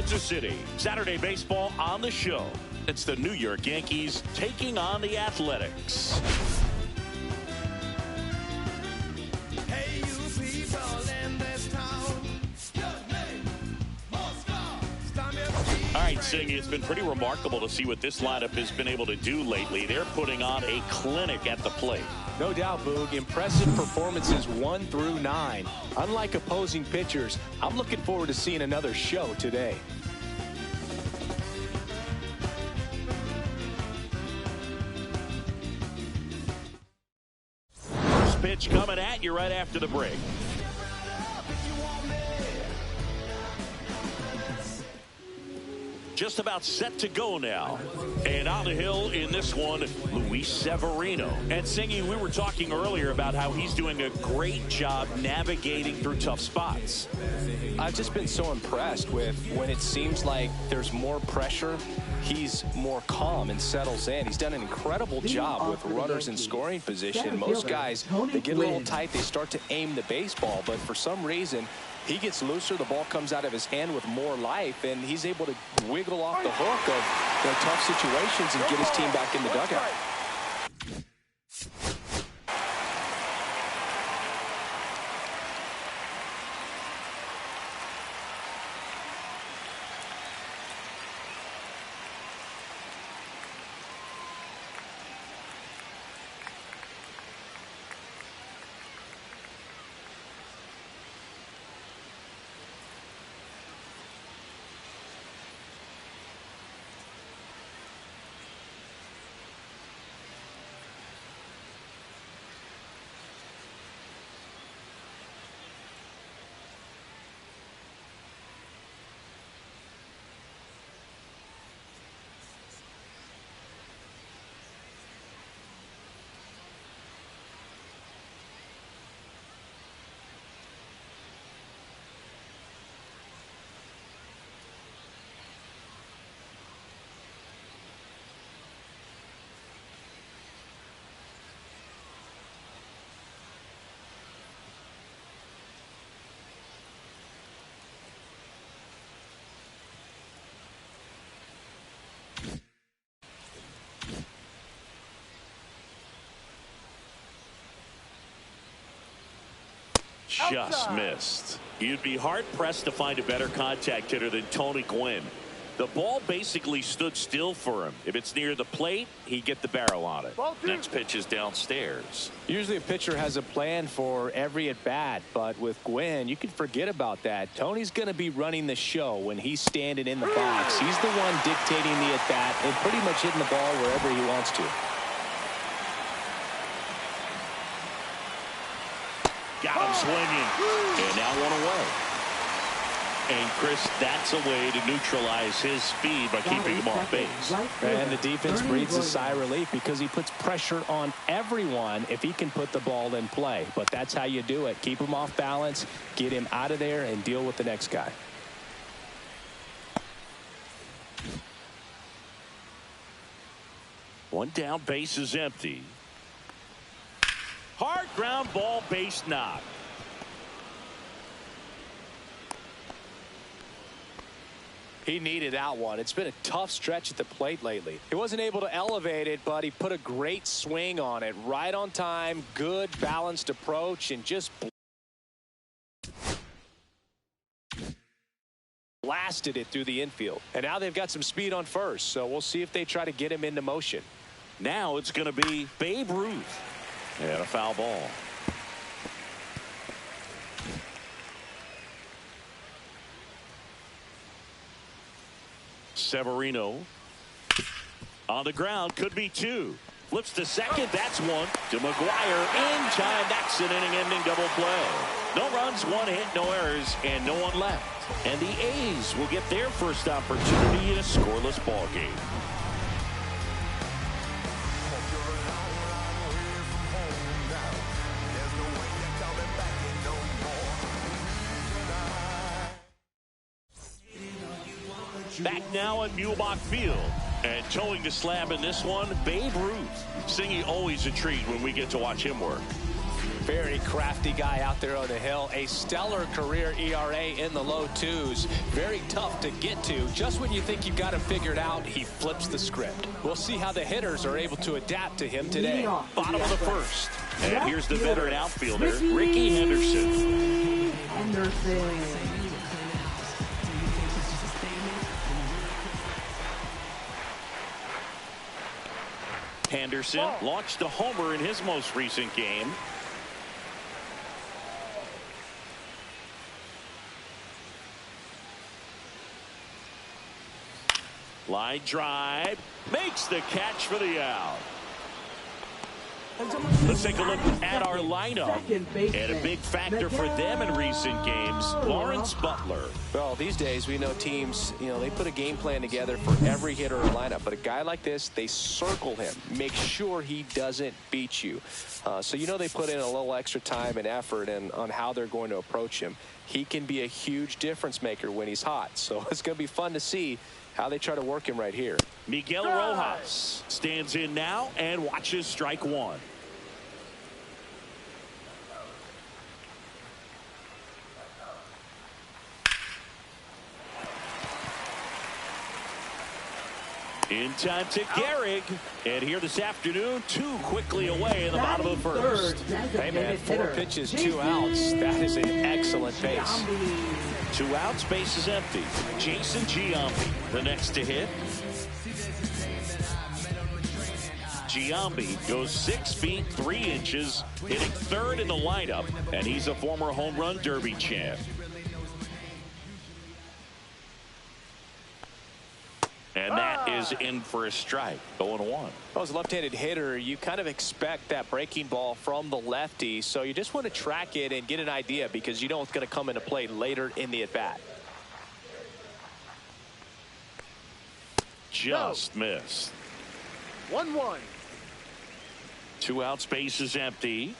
Kansas City. Saturday baseball on the show. It's the New York Yankees taking on the Athletics. Hey, you people in this town. All right, Singh, it's been pretty remarkable to see what this lineup has been able to do lately. They're putting on a clinic at the plate. No doubt, Boog. Impressive performances 1 through 9. Unlike opposing pitchers, I'm looking forward to seeing another show today. First pitch coming at you right after the break. Just about set to go now. And on the hill in this one, Luis Severino. And Singy, we were talking earlier about how he's doing a great job navigating through tough spots. I've just been so impressed with when it seems like there's more pressure, he's more calm and settles in. He's done an incredible job with runners in scoring position. Most guys, they get a little tight, they start to aim the baseball, but for some reason, he gets looser, the ball comes out of his hand with more life, and he's able to wiggle off the hook of tough situations and get his team back in the dugout. Just missed. You'd be hard-pressed to find a better contact hitter than Tony Gwynn. The ball basically stood still for him. If it's near the plate, he'd get the barrel on it. Next pitch is downstairs. Usually a pitcher has a plan for every at-bat, but with Gwynn, you can forget about that. Tony's going to be running the show when he's standing in the box. He's the one dictating the at-bat and pretty much hitting the ball wherever he wants to. Got him swinging. And now one away. And, Chris, that's a way to neutralize his speed by keeping him off base. And the defense breathes a sigh of relief because he puts pressure on everyone if he can put the ball in play. But that's how you do it. Keep him off balance, get him out of there, and deal with the next guy. One down, base is empty. Hard ground ball, base knock. He needed that one. It's been a tough stretch at the plate lately. He wasn't able to elevate it, but he put a great swing on it. Right on time, good balanced approach, and just blasted it through the infield. And now they've got some speed on first, so we'll see if they try to get him into motion. Now it's going to be Babe Ruth. And a foul ball. Severino on the ground, could be two. Flips to second, that's one. To McGuire in time. That's an inning-ending double play. No runs, one hit, no errors, and no one left. And the A's will get their first opportunity in a scoreless ball game. Back now at Muehlbach Field. And towing the slab in this one, Babe Ruth. Singy, always a treat when we get to watch him work. Very crafty guy out there on the hill. A stellar career ERA in the low 2s. Very tough to get to. Just when you think you've got it figured out, he flips the script. We'll see how the hitters are able to adapt to him today. Bottom of the first. And here's the veteran outfielder, Ricky Henderson. Henderson launched a homer in his most recent game. Line drive, makes the catch for the out. Let's take a look at our lineup. And a big factor for them in recent games, Lawrence Butler. Well, these days we know teams, they put a game plan together for every hitter in the lineup. But a guy like this, they circle him, make sure he doesn't beat you. So they put in a little extra time and effort on how they're going to approach him. He can be a huge difference maker when he's hot. So it's going to be fun to see how they try to work him right here. Miguel Rojas stands in now and watches strike one. In time to Gehrig. And here this afternoon, 2 quickly away in the bottom of the first. Hey, man, 4 pitches, 2 outs. That is an excellent base. 2 outs, base is empty. Jason Giambi, the next to hit. Giambi goes 6 feet 3 inches, hitting 3rd in the lineup, and he's a former home run derby champ. And that is in for a strike, 0-1. Well, as a left-handed hitter, you kind of expect that breaking ball from the lefty, so you just want to track it and get an idea because you know it's going to come into play later in the at-bat. Just missed. 1-1. 2 outs, base is empty.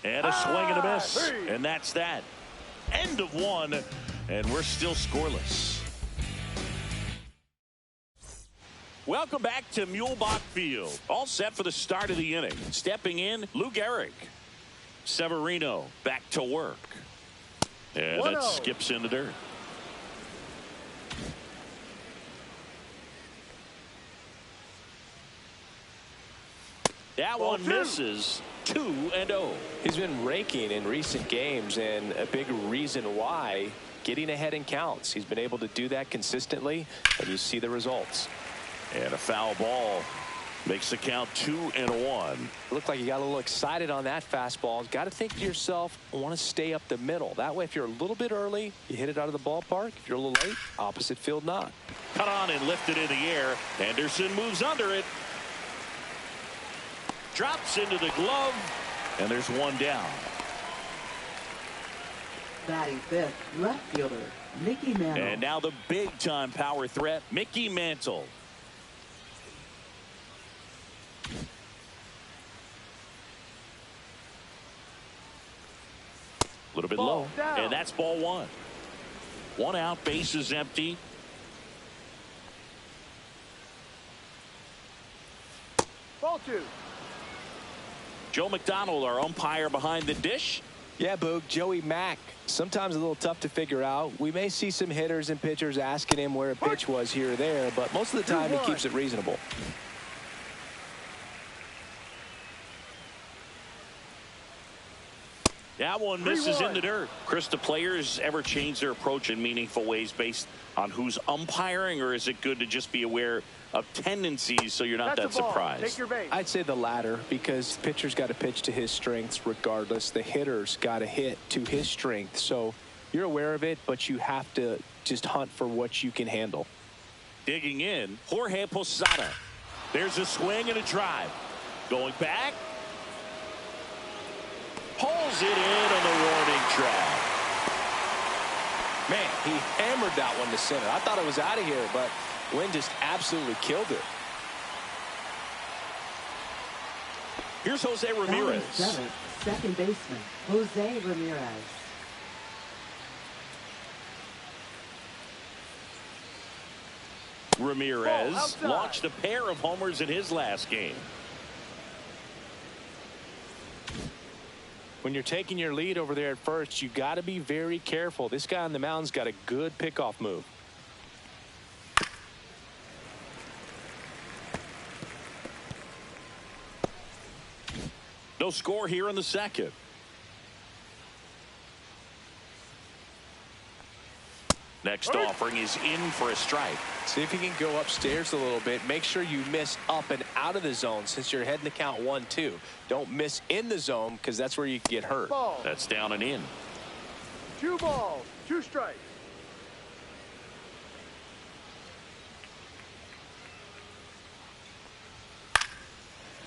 And a swing and a miss. And that's that. End of 1. And we're still scoreless. Welcome back to Muehlebach Field. All set for the start of the inning. Stepping in, Lou Gehrig. Severino back to work. And that skips in the dirt. That one misses. 2-0. He's been raking in recent games, and a big reason why, getting ahead in counts. He's been able to do that consistently, and you see the results. And a foul ball makes the count 2-1. Looked like you got a little excited on that fastball. Got to think to yourself, I want to stay up the middle. That way, if you're a little bit early, you hit it out of the ballpark. If you're a little late, opposite field knock. Cut on and lifted in the air. Henderson moves under it. Drops into the glove, and there's 1 down. Batting 5th, left fielder, Mickey Mantle. And now the big-time power threat, Mickey Mantle. A little bit low, and that's ball 1. 1 out, base is empty. Ball 2. Joe McDonald, our umpire behind the dish. Yeah, Boog, Joey Mack. Sometimes a little tough to figure out. We may see some hitters and pitchers asking him where a pitch was here or there, but most of the time he keeps it reasonable. That one misses in the dirt. Chris, do players ever change their approach in meaningful ways based on who's umpiring, or is it good to just be aware of tendencies so you're not that surprised? Take your base. I'd say the latter, because the pitcher's got to pitch to his strengths regardless. The hitter's got to hit to his strength. So you're aware of it, but you have to just hunt for what you can handle. Digging in, Jorge Posada. There's a swing and a drive. Going back. Pulls it in on the warning track. Man, he hammered that one to center. I thought it was out of here, but Wynn just absolutely killed it. Here's Jose Batting Ramirez. seventh, second baseman, Jose Ramirez. Ramirez launched a pair of homers in his last game. When you're taking your lead over there at first, you got to be very careful. This guy on the mound's got a good pickoff move. No score here in the second. Next offering is in for a strike. See if you can go upstairs a little bit. Make sure you miss up and out of the zone since you're heading to count 1-2. Don't miss in the zone because that's where you get hurt. Ball. That's down and in. 2 balls, 2 strikes.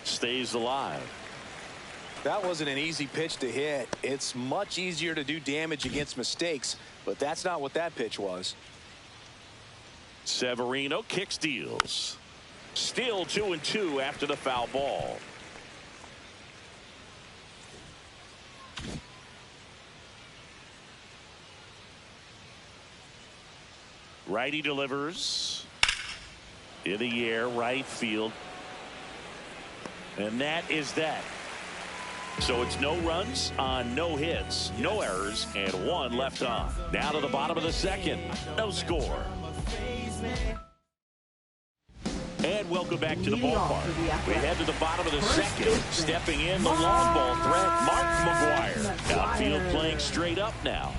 Stays alive. That wasn't an easy pitch to hit. It's much easier to do damage against mistakes, but that's not what that pitch was. Severino kick steals. Still 2-2 after the foul ball. Righty delivers. In the air, right field. And that is that. So it's no runs on no hits, no errors, and 1 left on. Now to the bottom of the second. No score. And welcome back to the ballpark. We head to the bottom of the second. Stepping in, the long ball threat, Mark McGwire. Outfield playing straight up now.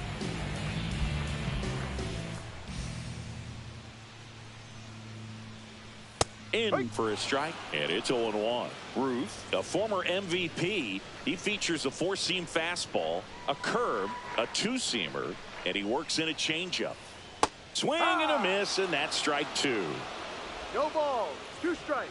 In for a strike, and it's 0-1. Ruth, a former MVP, he features a 4-seam fastball, a curve, a 2-seamer, and he works in a changeup. Swing and a miss, and that's strike 2. No balls, 2 strikes.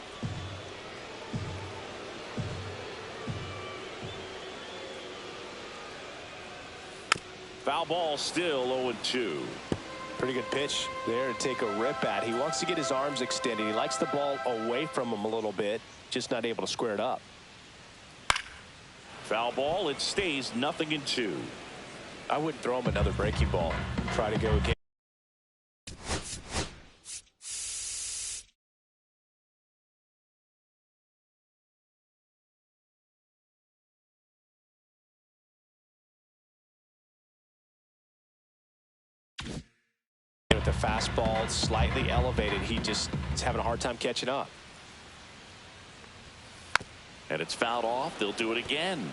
Foul ball, still 0-2. Pretty good pitch there to take a rip at. He wants to get his arms extended. He likes the ball away from him a little bit, just not able to square it up. Foul ball, it stays 0-2. I wouldn't throw him another breaking ball. Try to go again. With the fastball slightly elevated, he just is having a hard time catching up. And it's fouled off. They'll do it again.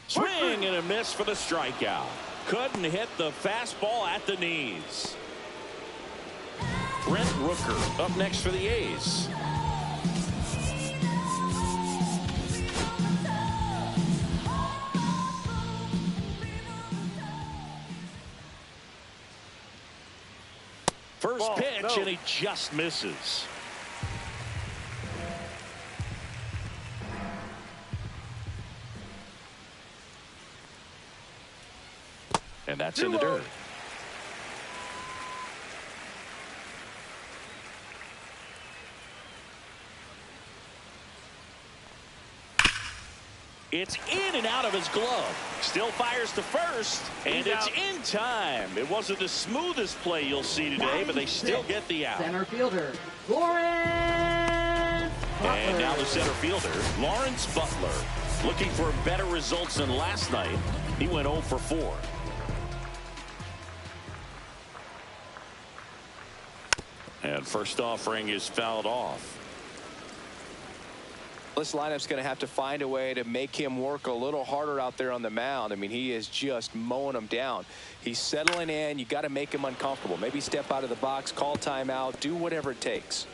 Swing and a miss for the strikeout. Couldn't hit the fastball at the knees. Brent Rooker up next for the A's. First pitch, and he just misses. And that's in the dirt. It's in and out of his glove. Still fires to first, and it's in time. It wasn't the smoothest play you'll see today, but they still get the out. Center fielder, Lawrence Butler. And now the center fielder, Lawrence Butler. Looking for better results than last night. He went 0 for 4. And first offering is fouled off. This lineup's going to have to find a way to make him work a little harder out there on the mound. I mean, he is just mowing them down. He's settling in. You got to make him uncomfortable. Maybe step out of the box, call timeout, do whatever it takes.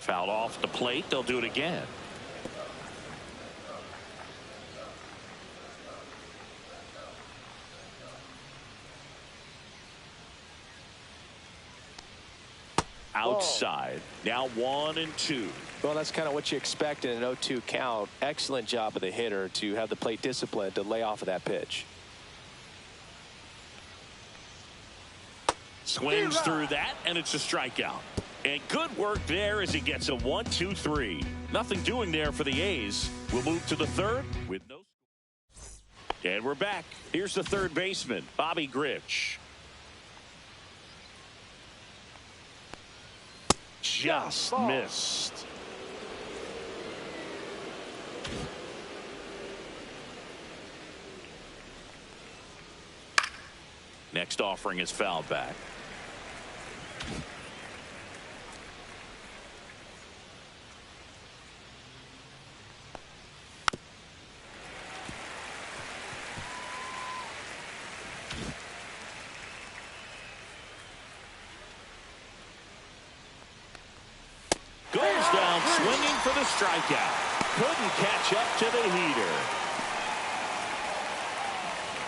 Fouled off the plate. They'll do it again. outside. Now 1-2. Well, that's kind of what you expect in an 0-2 count. Excellent job of the hitter to have the plate discipline to lay off of that pitch. Swings through that, and it's a strikeout. And good work there as he gets a 1-2-3. Nothing doing there for the A's. We'll move to the third with no. And we're back. Here's the third baseman, Bobby Grich. Just missed. Next offering is fouled back. Goes down swinging for the strikeout. Couldn't catch up to the heater.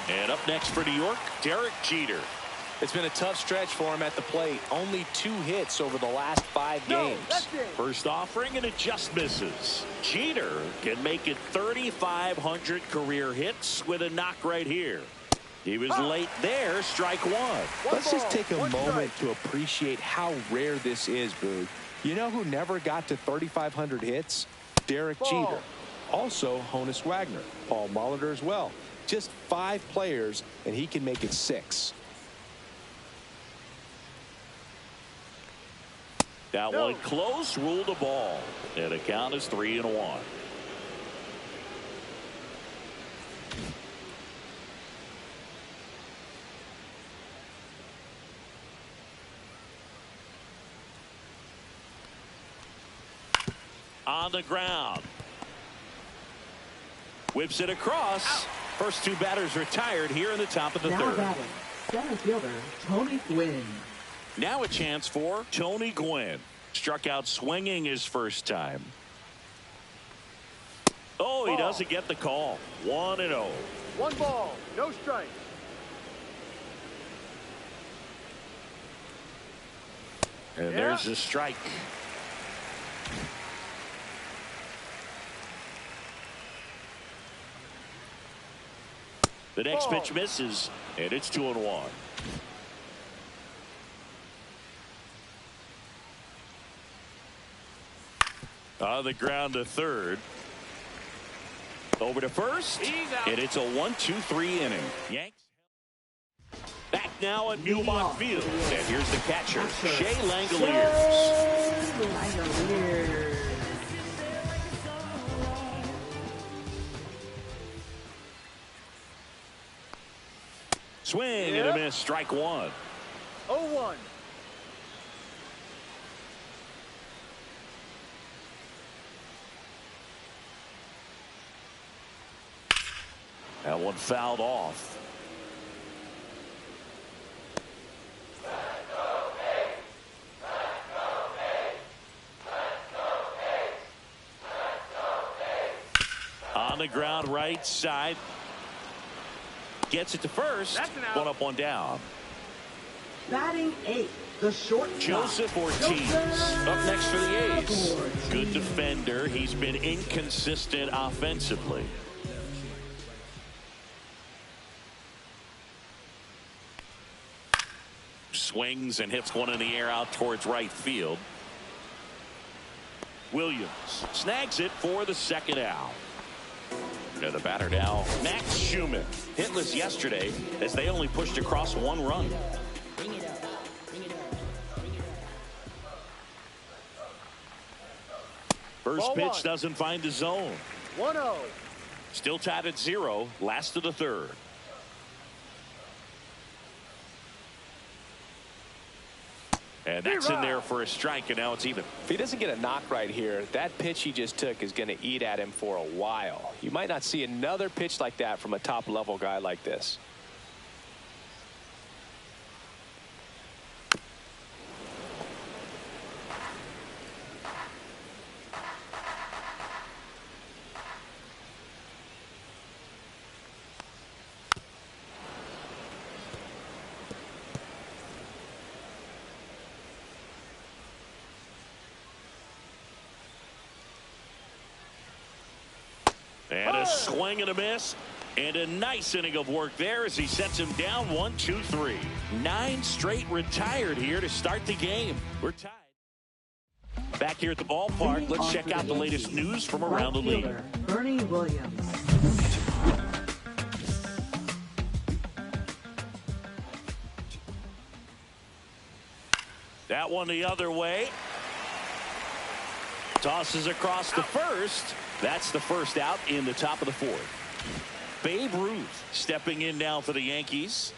And up next for New York, Derek Jeter. It's been a tough stretch for him at the plate. Only 2 hits over the last 5 games. First offering, and it just misses. Jeter can make it 3,500 career hits with a knock right here. He was late there, strike one. Let's just take a moment to appreciate how rare this is, Boog. You know who never got to 3,500 hits? Derek Jeter. Also, Honus Wagner. Paul Molitor as well. Just 5 players, and he can make it 6. That one close, ruled a ball. And the count is 3-1. On the ground. Whips it across. First 2 batters retired here in the top of the third. Now batting, center fielder Tony Gwynn. Now a chance for Tony Gwynn. Struck out swinging his first time. Oh, he doesn't get the call. 1-0. 1 ball, no strike. And there's a strike. The next pitch misses, and it's 2-1. On the ground to third. Over to first, and it's a 1-2-3 inning. Yanks back now at Newmont Field, and here's the catcher, Shea Langoliers. Swing and a miss, strike one. 0-1. That one fouled off. On the ground, right side. Gets it to first. One up, one down. Batting 8, the shortstop, Joseph Ortiz up next for the A's. Good defender. He's been inconsistent offensively. Swings and hits one in the air out towards right field. Williams snags it for the second out. And the batter now, Max Schumann. Hitless yesterday as they only pushed across 1 run. First pitch doesn't find the zone. 1-0. Still tied at 0, last of the third. And that's in there for a strike, and now it's even. If he doesn't get a knock right here, that pitch he just took is going to eat at him for a while. You might not see another pitch like that from a top-level guy like this. A swing and a miss. And a nice inning of work there as he sets him down 1, 2, 3. 9 straight retired here to start the game. We're tied. Back here at the ballpark, let's check out the latest news from around the league. Bernie Williams. That one the other way. Tosses across the first. That's the first out in the top of the fourth. Babe Ruth stepping in now for the Yankees.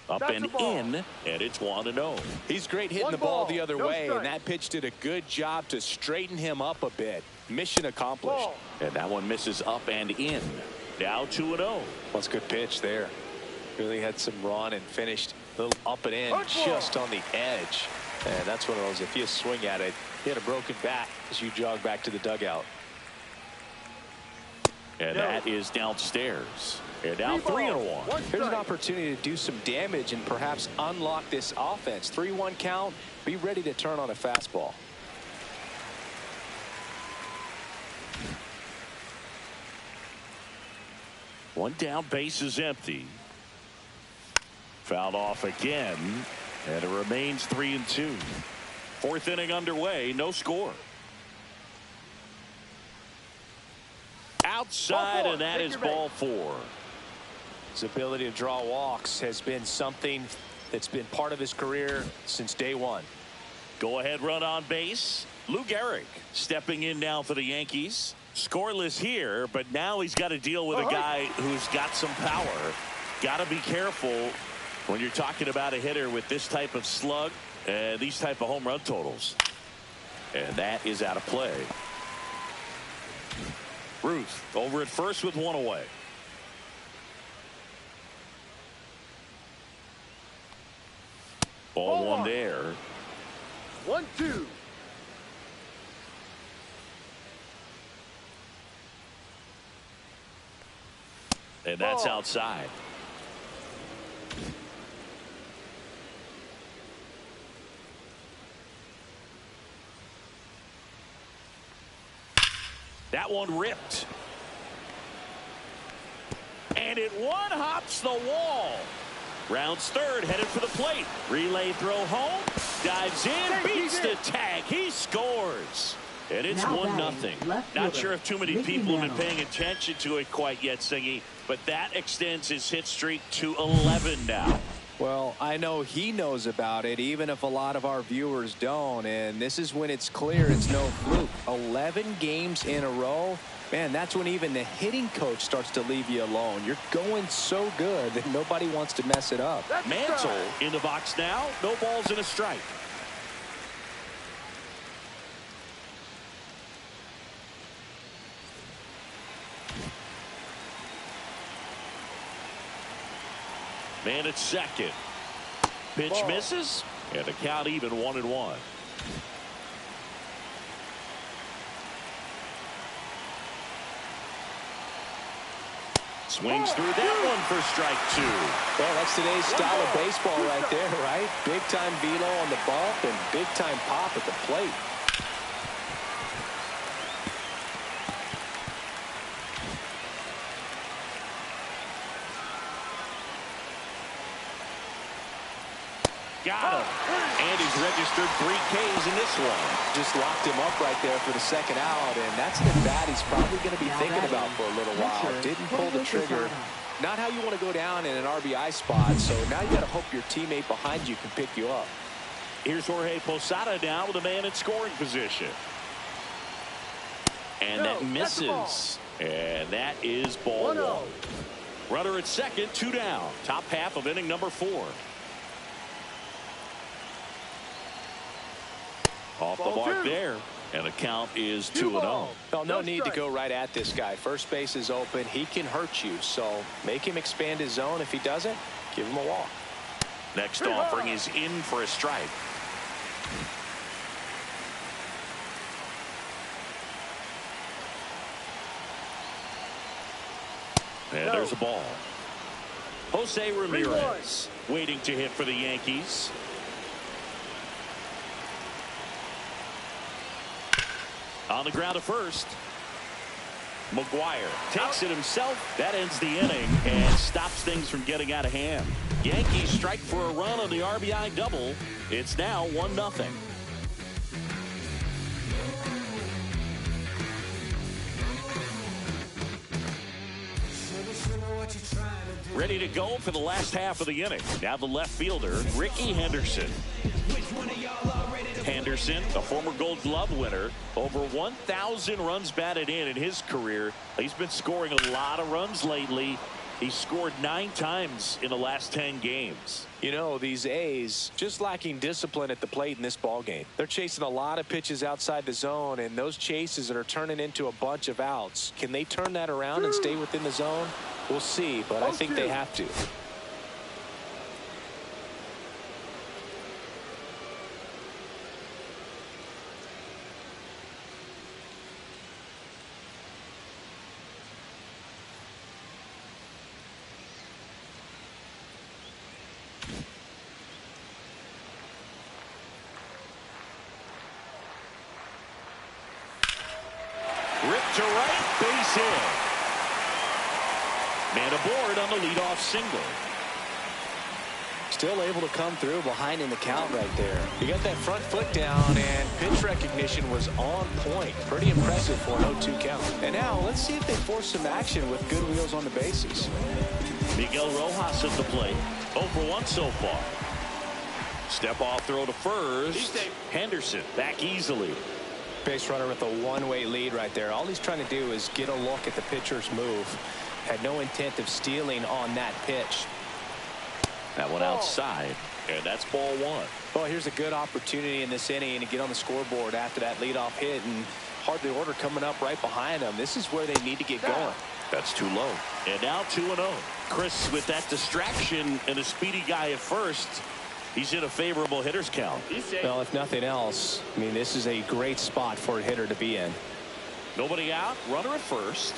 Up and in, and it's 1-0. He's great hitting the ball the other way, and that pitch did a good job to straighten him up a bit. Mission accomplished. And that one misses up and in. Now 2-0. That's a good pitch there. Really had some run and finished a little up and in, just on the edge. And that's one of those, if you swing at it, you had a broken bat as you jog back to the dugout. And that is downstairs. And now 3-1. Here's an opportunity to do some damage and perhaps unlock this offense. 3-1 count. Be ready to turn on a fastball. One down, base is empty. Fouled off again. And it remains 3-2. Fourth inning underway. No score. Outside, and that is ball 4. His ability to draw walks has been something that's been part of his career since day one. Go ahead run on base. Lou Gehrig stepping in now for the Yankees. Scoreless here, but now he's got to deal with a guy who's got some power. Got to be careful when you're talking about a hitter with this type of slug and these type of home run totals. And that is out of play. Ruth over at first with one away. Ball one there. 1-2. And that's outside. That one ripped. And it one hops the wall. Rounds third, headed for the plate. Relay throw home. Dives in, beats the tag. He scores. And it's 1-0. Not sure if too many people have been paying attention to it quite yet, Singy, but that extends his hit streak to 11 now. Well, I know he knows about it, even if a lot of our viewers don't. And this is when it's clear it's no fluke. 11 games in a row. Man, that's when even the hitting coach starts to leave you alone. You're going so good that nobody wants to mess it up. Mantle in the box now. No balls and a strike. Man at second. Pitch misses, and the count even 1-1. Swings through that one for strike 2. Well, that's today's style of baseball right there, right? Big time velo on the bump and big time pop at the plate. Got him. And he's registered 3 Ks in this one. Just locked him up right there for the second out, and that's the bat he's probably going to be thinking about for a little while. Didn't pull the trigger. Not how you want to go down in an RBI spot, so now you got to hope your teammate behind you can pick you up. Here's Jorge Posada now with a man in scoring position. And that misses. And that is ball 1. Runner at second, 2 down. Top half of inning number 4. Off the mark there, and the count is 2-0. Well, no need to go right at this guy. First base is open. He can hurt you, so make him expand his zone. If he doesn't, give him a walk. Next offering is in for a strike. And there's a ball. Jose Ramirez waiting to hit for the Yankees. On the ground at first. McGuire takes it himself. That ends the inning and stops things from getting out of hand. Yankees strike for a run on the RBI double. It's now 1-0. Ready to go for the last half of the inning. Now the left fielder, Ricky Henderson. Henderson, a former Gold Glove winner, over 1,000 runs batted in his career. He's been scoring a lot of runs lately. He's scored 9 times in the last 10 games. You know, these A's just lacking discipline at the plate in this ball game. They're chasing a lot of pitches outside the zone, and those chases that are turning into a bunch of outs. Can they turn that around and stay within the zone? We'll see, but I think they have to. Ripped to right, base hit. Man aboard on the leadoff single. Still able to come through behind in the count right there. He got that front foot down, and pitch recognition was on point. Pretty impressive for an 0-2 count. And now let's see if they force some action with good wheels on the bases. Miguel Rojas at the plate. 0 for 1 so far. Step off throw to first. Henderson back easily. Base runner with a one-way lead right there. All he's trying to do is get a look at the pitcher's move. Had no intent of stealing on that pitch. That one outside, and that's ball 1. Well, here's a good opportunity in this inning to get on the scoreboard after that leadoff hit, and hardly order coming up right behind them. This is where they need to get going. That's too low. And now 2-0. Chris, with that distraction and a speedy guy at first, he's in a favorable hitter's count. Well, if nothing else, I mean, this is a great spot for a hitter to be in. Nobody out, runner at first.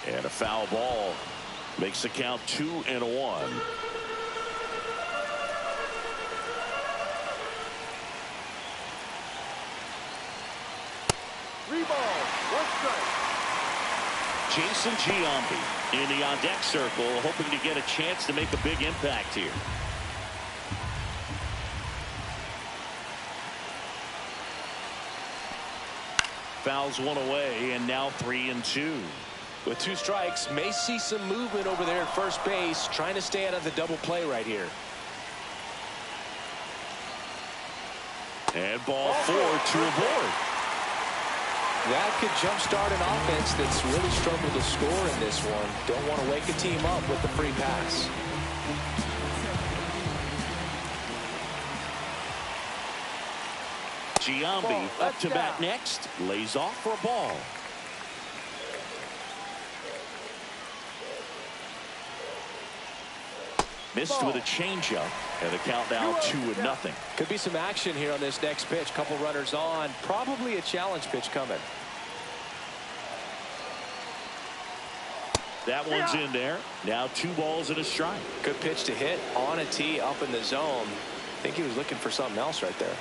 And a foul ball makes the count 2-1. 3 balls, 1 strike. Jason Giambi in the on-deck circle, hoping to get a chance to make a big impact here. Fouls one away, and now 3-2. With 2 strikes, may see some movement over there at first base, trying to stay out of the double play right here. And ball 4 to aboard. That could jumpstart an offense that's really struggled to score in this one. Don't want to wake a team up with the free pass. Giambi up to bat next, lays off for a ball. Missed with a changeup, and the count now 2-0. Could be some action here on this next pitch. Couple runners on. Probably a challenge pitch coming. That one's in there. Now 2 balls and a strike. Good pitch to hit on a tee up in the zone. I think he was looking for something else right there.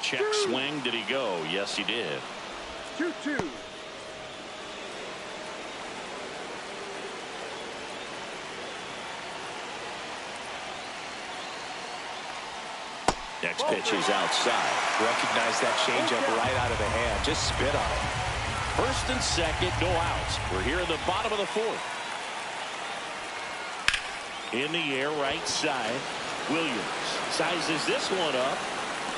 Check swing. Did he go? Yes, he did. 2-2. Next pitch is outside. Recognize that changeup right out of the hand. Just spit on it. First and second, no outs. We're here in the bottom of the 4th. In the air, right side. Williams sizes this one up.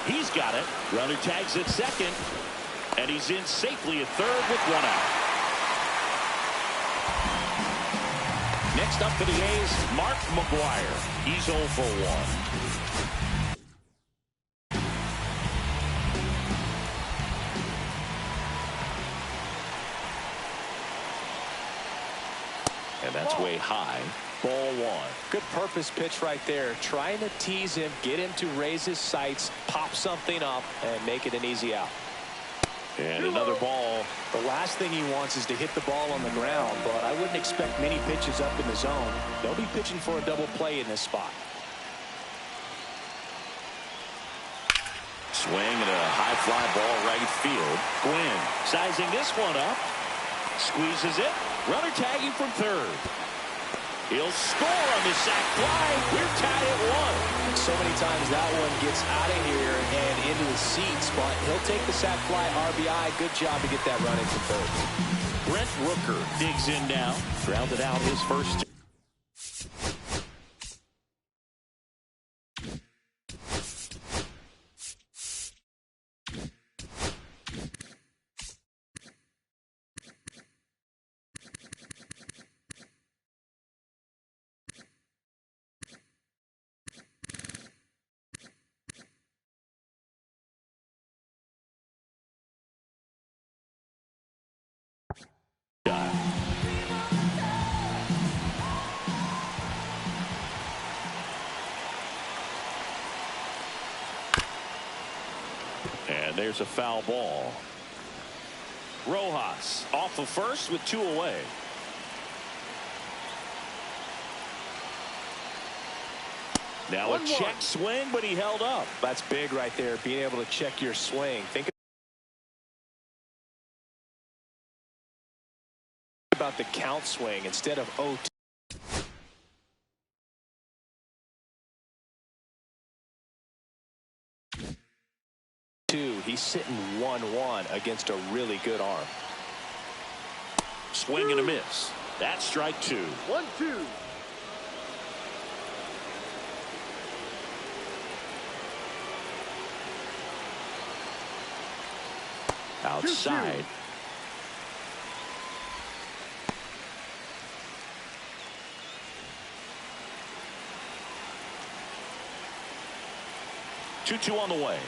He's got it. Runner tags at second. And he's in safely at third with 1 out. Next up for the A's, Mark McGuire. He's 0 for 1. And that's way high. Ball 1. Good purpose pitch right there. Trying to tease him, get him to raise his sights, pop something up, and make it an easy out. And another ball. The last thing he wants is to hit the ball on the ground, but I wouldn't expect many pitches up in the zone. They'll be pitching for a double play in this spot. Swing and a high fly ball right field. Gwynn sizing this one up. Squeezes it. Runner tagging from third. He'll score on the sac fly. We're tied at 1. So many times that one gets out of here and into the seats, but he'll take the sac fly RBI. Good job to get that run into third. Brent Rooker digs in now. Grounded out his first. And there's a foul ball. Rojas off of first with 2 away. Now a check swing, but he held up. That's big right there, being able to check your swing. Think about the count swing instead of 0-2. He's sitting 1-1 against a really good arm. Swing and a miss. That's strike 2. 1-2. Outside. 2-2 on the way.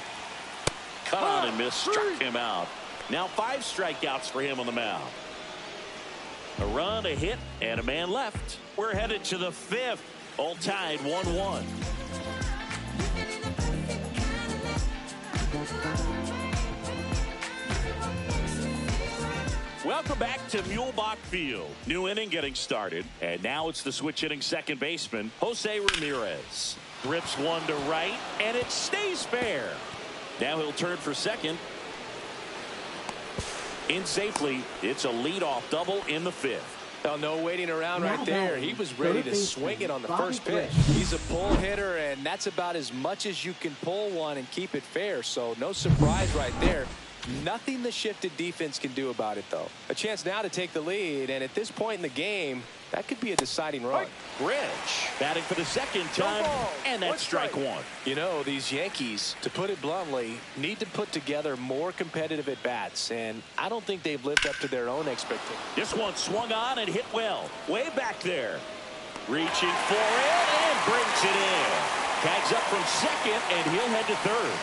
Cut on and miss, struck him out. Now 5 strikeouts for him on the mound. A run, a hit, and a man left. We're headed to the 5th. All tied 1-1. Welcome back to Mulebach Field. New inning getting started. And now it's the switch hitting second baseman, Jose Ramirez. Rips one to right, and it stays fair. Now he'll turn for second. In safely, it's a leadoff double in the 5th. Well, no waiting around right there. He was ready to swing it on the first pitch. He's a pull hitter, and that's about as much as you can pull one and keep it fair. So no surprise right there. Nothing the shifted defense can do about it, though. A chance now to take the lead, and at this point in the game, that could be a deciding run. Rich batting for the second time, and that's strike 1. You know, these Yankees, to put it bluntly, need to put together more competitive at-bats, and I don't think they've lived up to their own expectations. This one swung on and hit well. Way back there. Reaching for it and brings it in. Tags up from second, and he'll head to third.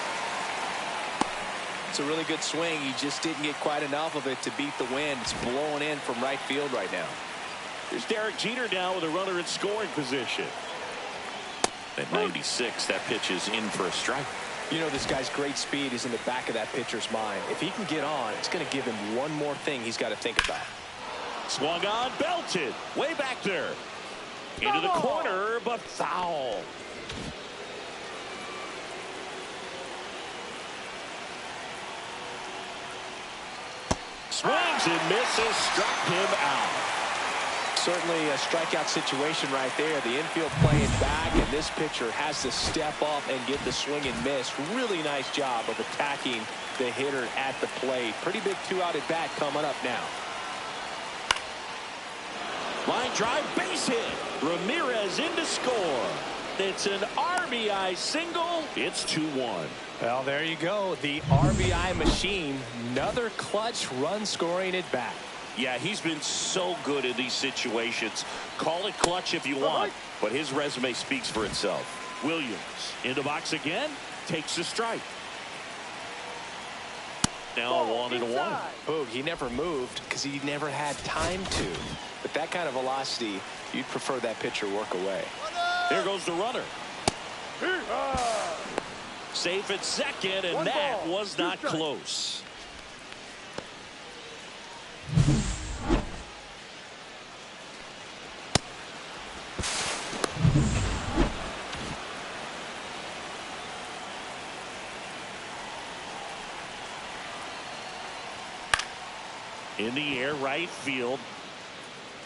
It's a really good swing. He just didn't get quite enough of it to beat the wind. It's blowing in from right field right now. Here's Derek Jeter now with a runner in scoring position. At 96, that pitch is in for a strike. You know, this guy's great speed is in the back of that pitcher's mind. If he can get on, it's going to give him one more thing he's got to think about. Swung on, belted. Way back there. Into the corner, but foul. Swings and misses, struck him out. Certainly a strikeout situation right there. The infield playing back, and this pitcher has to step up and get the swing and miss. Really nice job of attacking the hitter at the plate. Pretty big 2-out at bat coming up now. Line drive, base hit. Ramirez in to score. It's an RBI single. It's 2-1. Well, there you go. The RBI machine. Another clutch run scoring at bat. Yeah, he's been so good in these situations. Call it clutch if you want, but his resume speaks for itself. Williams in the box again, takes a strike. Now 1-1. Boog, he never moved because he never had time to. But that kind of velocity, you'd prefer that pitcher work away. There goes the runner. Safe at second, and that was not close. In the air, right field.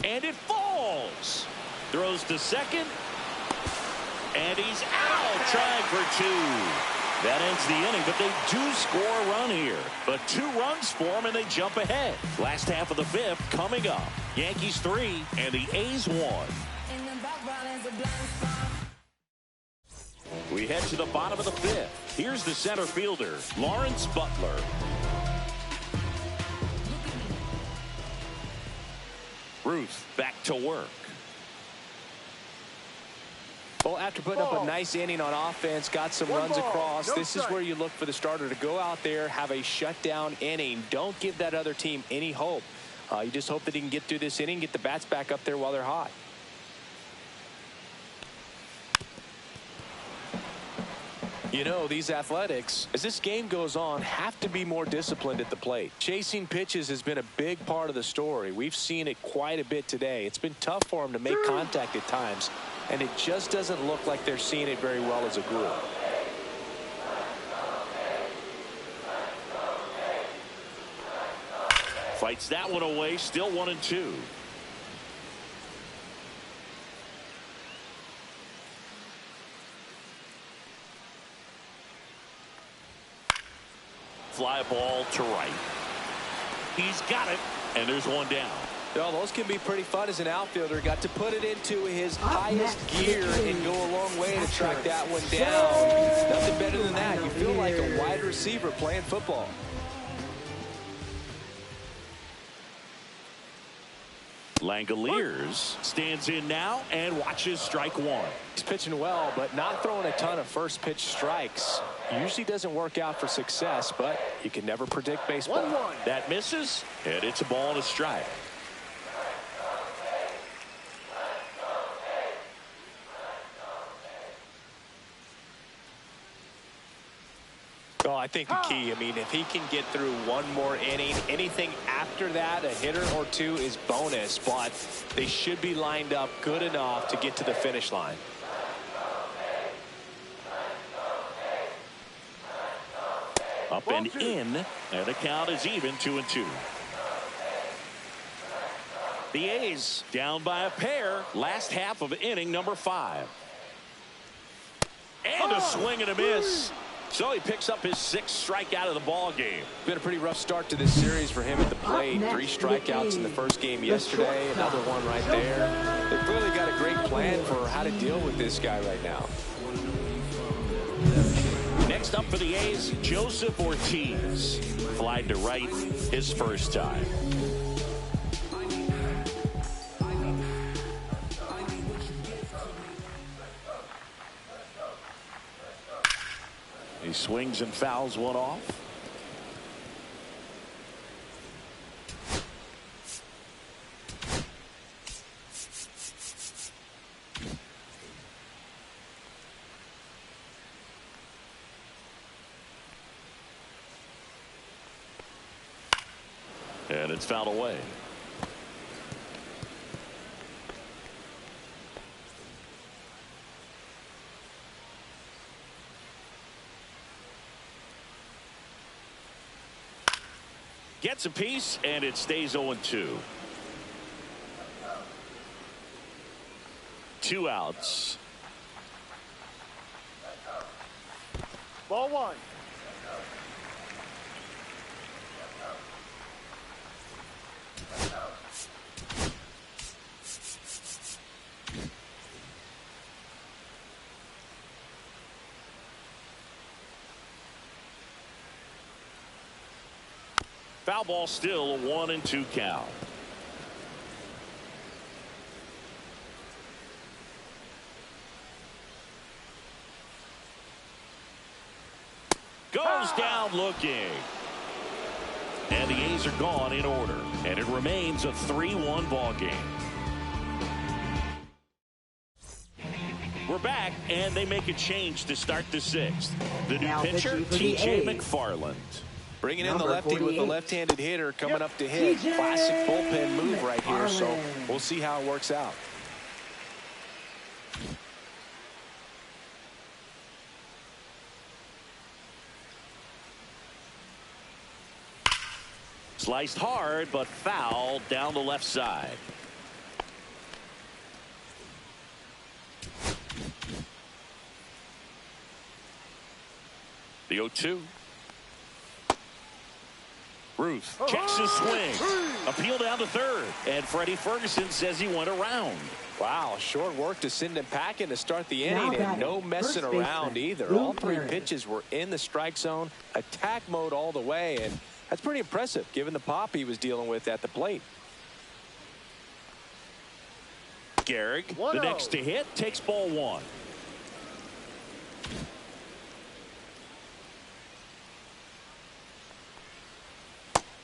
And it falls. Throws to second. And he's out, trying for two. That ends the inning, but they do score a run here. But 2 runs for them, and they jump ahead. Last half of the 5th coming up. Yankees 3 and the A's 1. We head to the bottom of the 5th. Here's the center fielder, Lawrence Butler. Ruth back to work. Well, after putting up a nice inning on offense, got some runs across, this is where you look for the starter to go out there, have a shutdown inning. Don't give that other team any hope. You just hope that he can get through this inning, get the bats back up there while they're hot. You know, these Athletics, as this game goes on, have to be more disciplined at the plate. Chasing pitches has been a big part of the story. We've seen it quite a bit today. It's been tough for them to make contact at times, and it just doesn't look like they're seeing it very well as a group. Fights that one away, still 1-2. Fly ball to right. He's got it, and there's one down. Well, those can be pretty fun as an outfielder. Got to put it into his highest gear and go a long way to track that one down. Nothing better than that. You feel like a wide receiver playing football. Langoliers stands in now and watches strike one. He's pitching well, but not throwing a ton of first pitch strikes. Usually doesn't work out for success, but you can never predict baseball. 1-1. That misses, and it's a ball and a strike. Oh, I think the key, I mean, if he can get through one more inning, anything after that, a hitter or two is bonus, but they should be lined up good enough to get to the finish line. Up and in, and the count is even 2-2. The A's down by a pair, last half of inning number 5. And a swing and a miss. So he picks up his 6th strikeout of the ball game. Been a pretty rough start to this series for him at the plate. 3 strikeouts in the first game yesterday. Another one right there. They've clearly got a great plan for how to deal with this guy right now. Next up for the A's, Joseph Ortiz. Flied to right his first time. He swings and fouls one off. And it's fouled away. Gets a piece, and it stays 0-2. 2 outs. Ball 1. Foul ball, still a 1-2 count. Goes down looking. And the A's are gone in order. And it remains a 3-1 ball game. We're back, and they make a change to start the 6th. The new pitcher, T.J. McFarland. Bringing in the lefty with a left-handed hitter coming up to hit. Classic bullpen move right here, so we'll see how it works out. Sliced hard, but foul down the left side. The 0-2. Ruth checks his swing. Appeal down to third. And Freddie Ferguson says he went around. Wow, short work to send him packing to start the inning, and no messing around either. All three pitches were in the strike zone, attack mode all the way, and that's pretty impressive given the pop he was dealing with at the plate. Gehrig, the next to hit, takes ball one.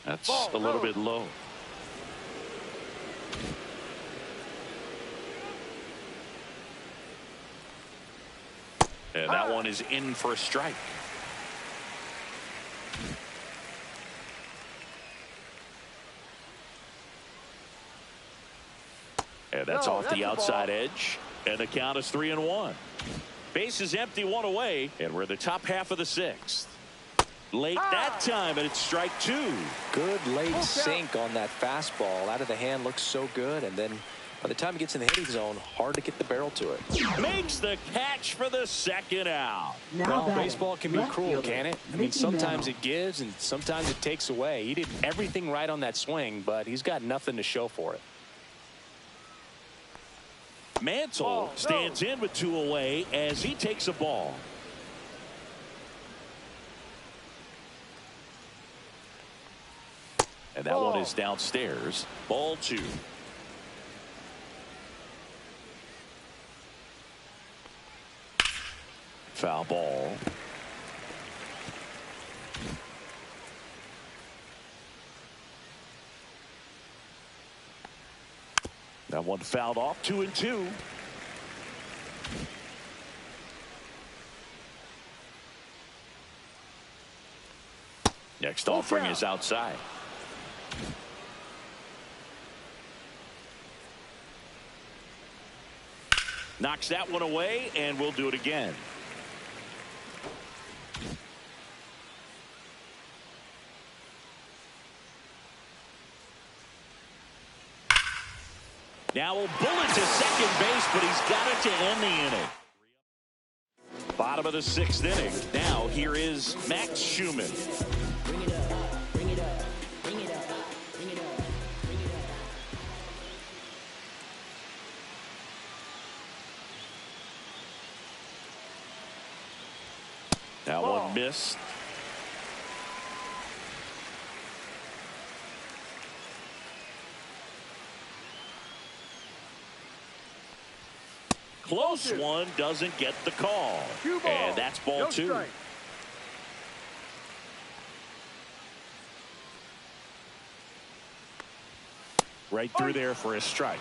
That's a little bit low. And that one is in for a strike. And that's off the outside edge. And the count is 3-1. Base is empty, one away. And we're in the top half of the sixth. Late that time, and it's strike two. Good late sink on that fastball. Out of the hand, looks so good. And then by the time he gets in the hitting zone, hard to get the barrel to it. Makes the catch for the second out. Well, baseball can be cruel, can it? I mean, sometimes it gives and sometimes it takes away. He did everything right on that swing, but he's got nothing to show for it. Mantle stands in with two away as he takes a ball. And that one is downstairs. Ball two. Foul ball. That one fouled off, 2-2. Next offering is outside. Knocks that one away, and we'll do it again. Now a bullet to second base, but he's got it to end the inning. Bottom of the sixth inning. Now here is Max Schumann. Bring it up, bring it up, bring it up, bring it up, bring it up. That one missed. Close one, doesn't get the call. And that's ball two. Right through there for a strike.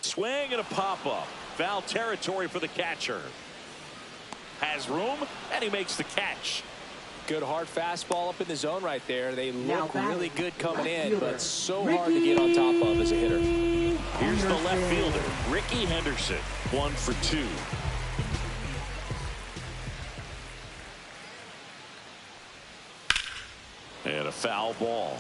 Swing and a pop-up. Foul territory for the catcher. Has room, and he makes the catch. Good hard fastball up in the zone right there. They look really good coming in, but so hard to get on top of as a hitter. Here's the left fielder, Ricky Henderson, 1 for 2. And a foul ball.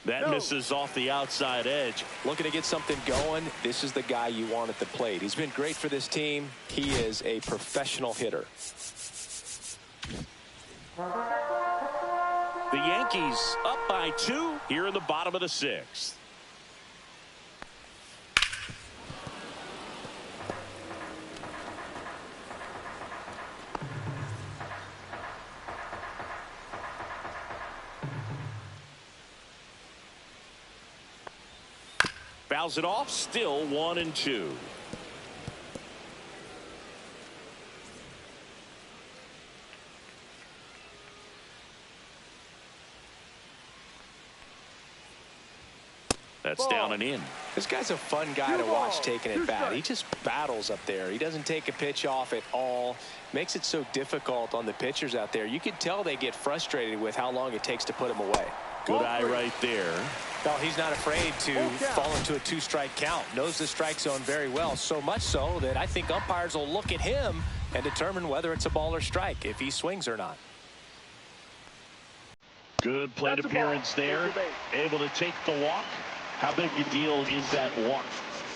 That misses off the outside edge. Looking to get something going. This is the guy you want at the plate. He's been great for this team. He is a professional hitter. The Yankees up by 2 here in the bottom of the sixth. Fouls it off, still 1-2. That's down and in. This guy's a fun guy to watch taking at bat. He just battles up there. He doesn't take a pitch off at all. Makes it so difficult on the pitchers out there. You can tell they get frustrated with how long it takes to put him away. Good eye right there. Well, he's not afraid to fall into a 2-strike count. Knows the strike zone very well. So much so that I think umpires will look at him and determine whether it's a ball or strike, if he swings or not. Good plate appearance there. Able to take the walk. How big a deal is that walk?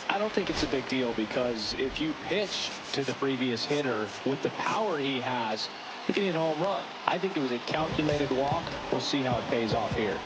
I don't think it's a big deal, because if you pitch to the previous hitter with the power he has, he can hit a home run. I think it was a calculated walk. We'll see how it pays off here.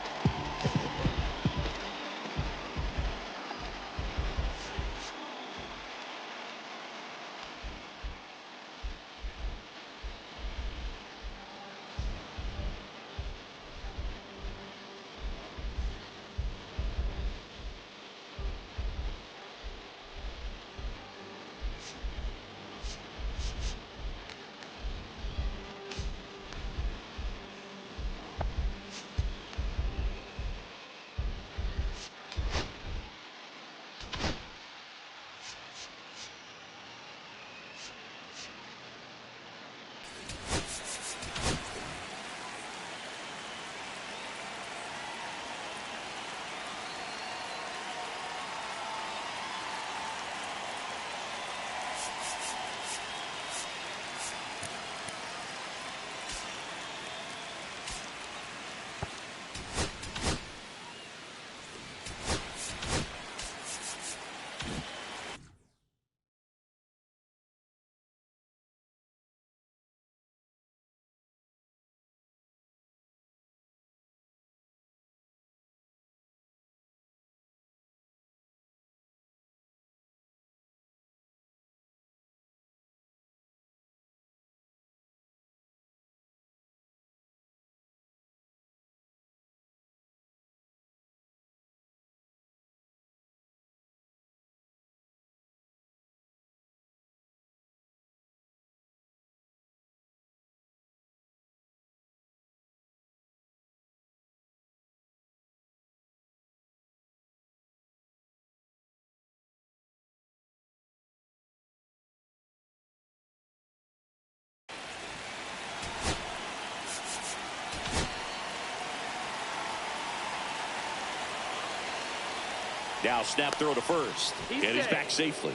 Now snap throw to first. And he's back safely.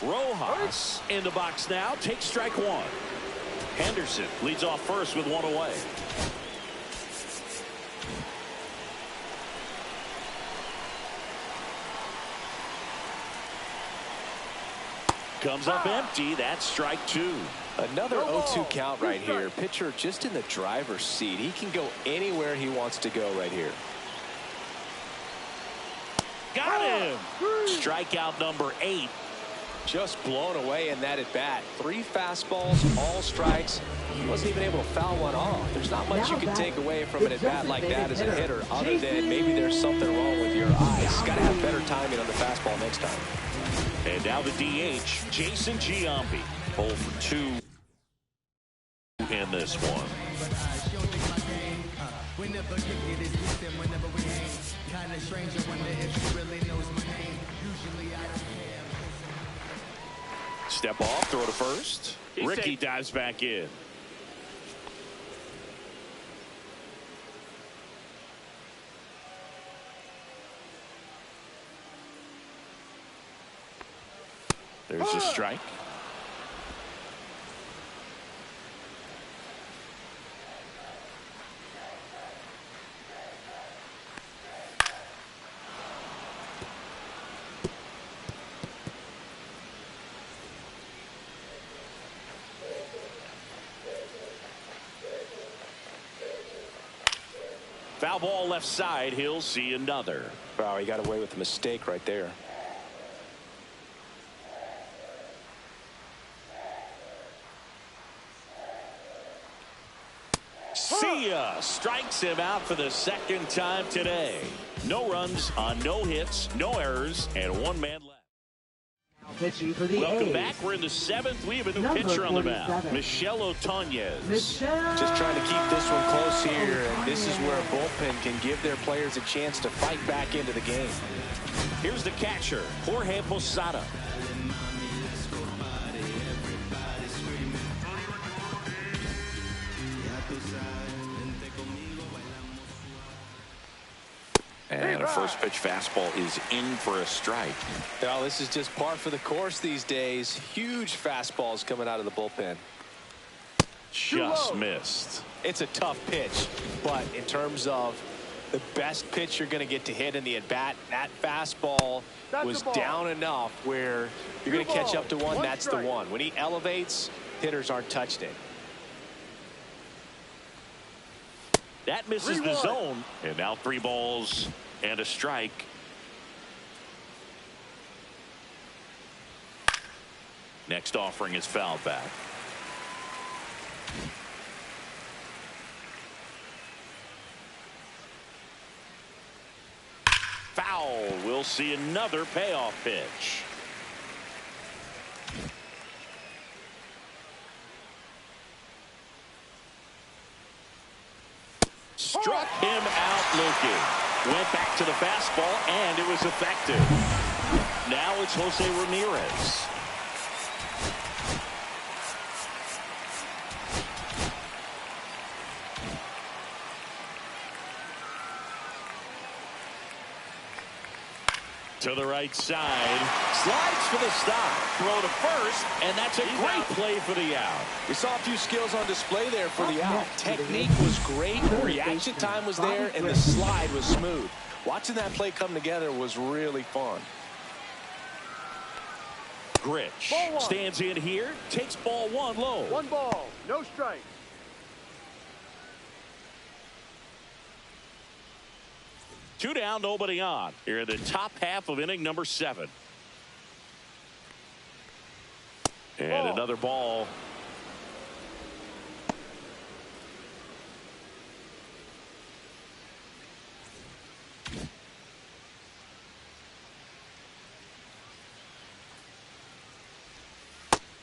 Rojas in the box now. Takes strike one. Henderson leads off first with one away. Comes up empty. That's strike two. Another 0-2 count right here. Pitcher just in the driver's seat. He can go anywhere he wants to go right here. Got him. Strikeout number 8. Just blown away in that at bat. 3 fastballs, all strikes. He wasn't even able to foul one off. There's not much you can take away from an at bat like that as a hitter, other than maybe there's something wrong with your eyes. Got to have better timing on the fastball next time. And now the DH, Jason Giambi. 0 for 2 in this one. Step off, throw to first. Ricky dives back in. There's a strike. Foul ball left side. He'll see another. Wow, he got away with a mistake right there. See ya. Strikes him out for the second time today. No runs on no hits, no errors, and one man left. Pitching for the Welcome A's. back. We're in the seventh. We have a new Number pitcher on the 47. mound. Michelle Otonez. Just trying to keep this one close here, and this is where a bullpen can give their players a chance to fight back into the game. Here's the catcher, Jorge Posada. And a first pitch fastball is in for a strike. Well, this is just par for the course these days. Huge fastballs coming out of the bullpen. Just missed. It's a tough pitch, but in terms of the best pitch you're going to get to hit in the at-bat, that fastball was down enough where you're going to catch up to one. That's the one. When he elevates, hitters aren't touched it. That misses the zone. And now 3 balls and a strike. Next offering is fouled back. Foul. We'll see another payoff pitch. Struck him out looking. Went back to the fastball, and it was effective. Now it's Jose Ramirez. To the right side. Slides for the stop. Throw to first, and that's a great play for the out. We saw a few skills on display there for the out. Technique was great, reaction time was there, and the slide was smooth. Watching that play come together was really fun. Grich stands in here, takes ball 1 low. 1 ball, no strike. Two down, nobody on. Here in the top half of inning number 7. And another ball.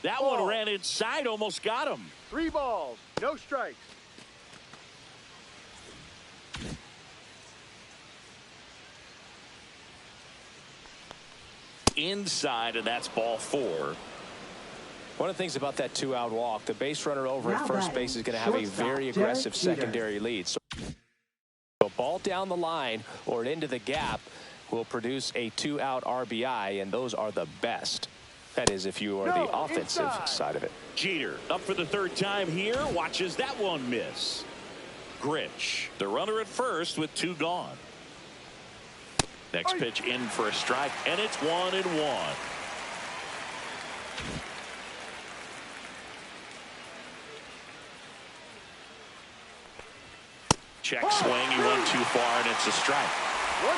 That one ran inside, almost got him. 3 balls, no strikes. Inside, and that's ball 4. One of the things about that 2-out walk, the base runner over at first base is going to have a very aggressive secondary lead. So a ball down the line or into the gap will produce a 2-out RBI, and those are the best. That is, if you are the offensive side of it. Jeter up for the 3rd time here, watches that one miss. Grich, the runner at first with 2 gone. Next pitch in for a strike, and it's 1-1. Check swing, he went too far, and it's a strike. 1-2.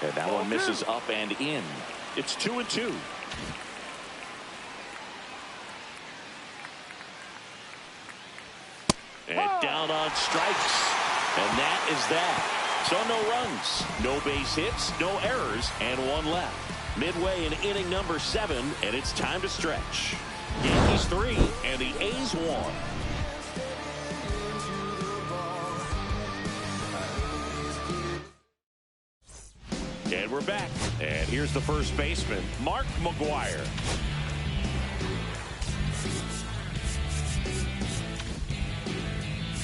And that one misses up and in. It's 2-2. And down on strikes. And that is that. So no runs, no base hits, no errors, and 1 left. Midway in inning number 7, and it's time to stretch. Yankees 3 and the A's 1. And we're back. And here's the first baseman, Mark McGwire.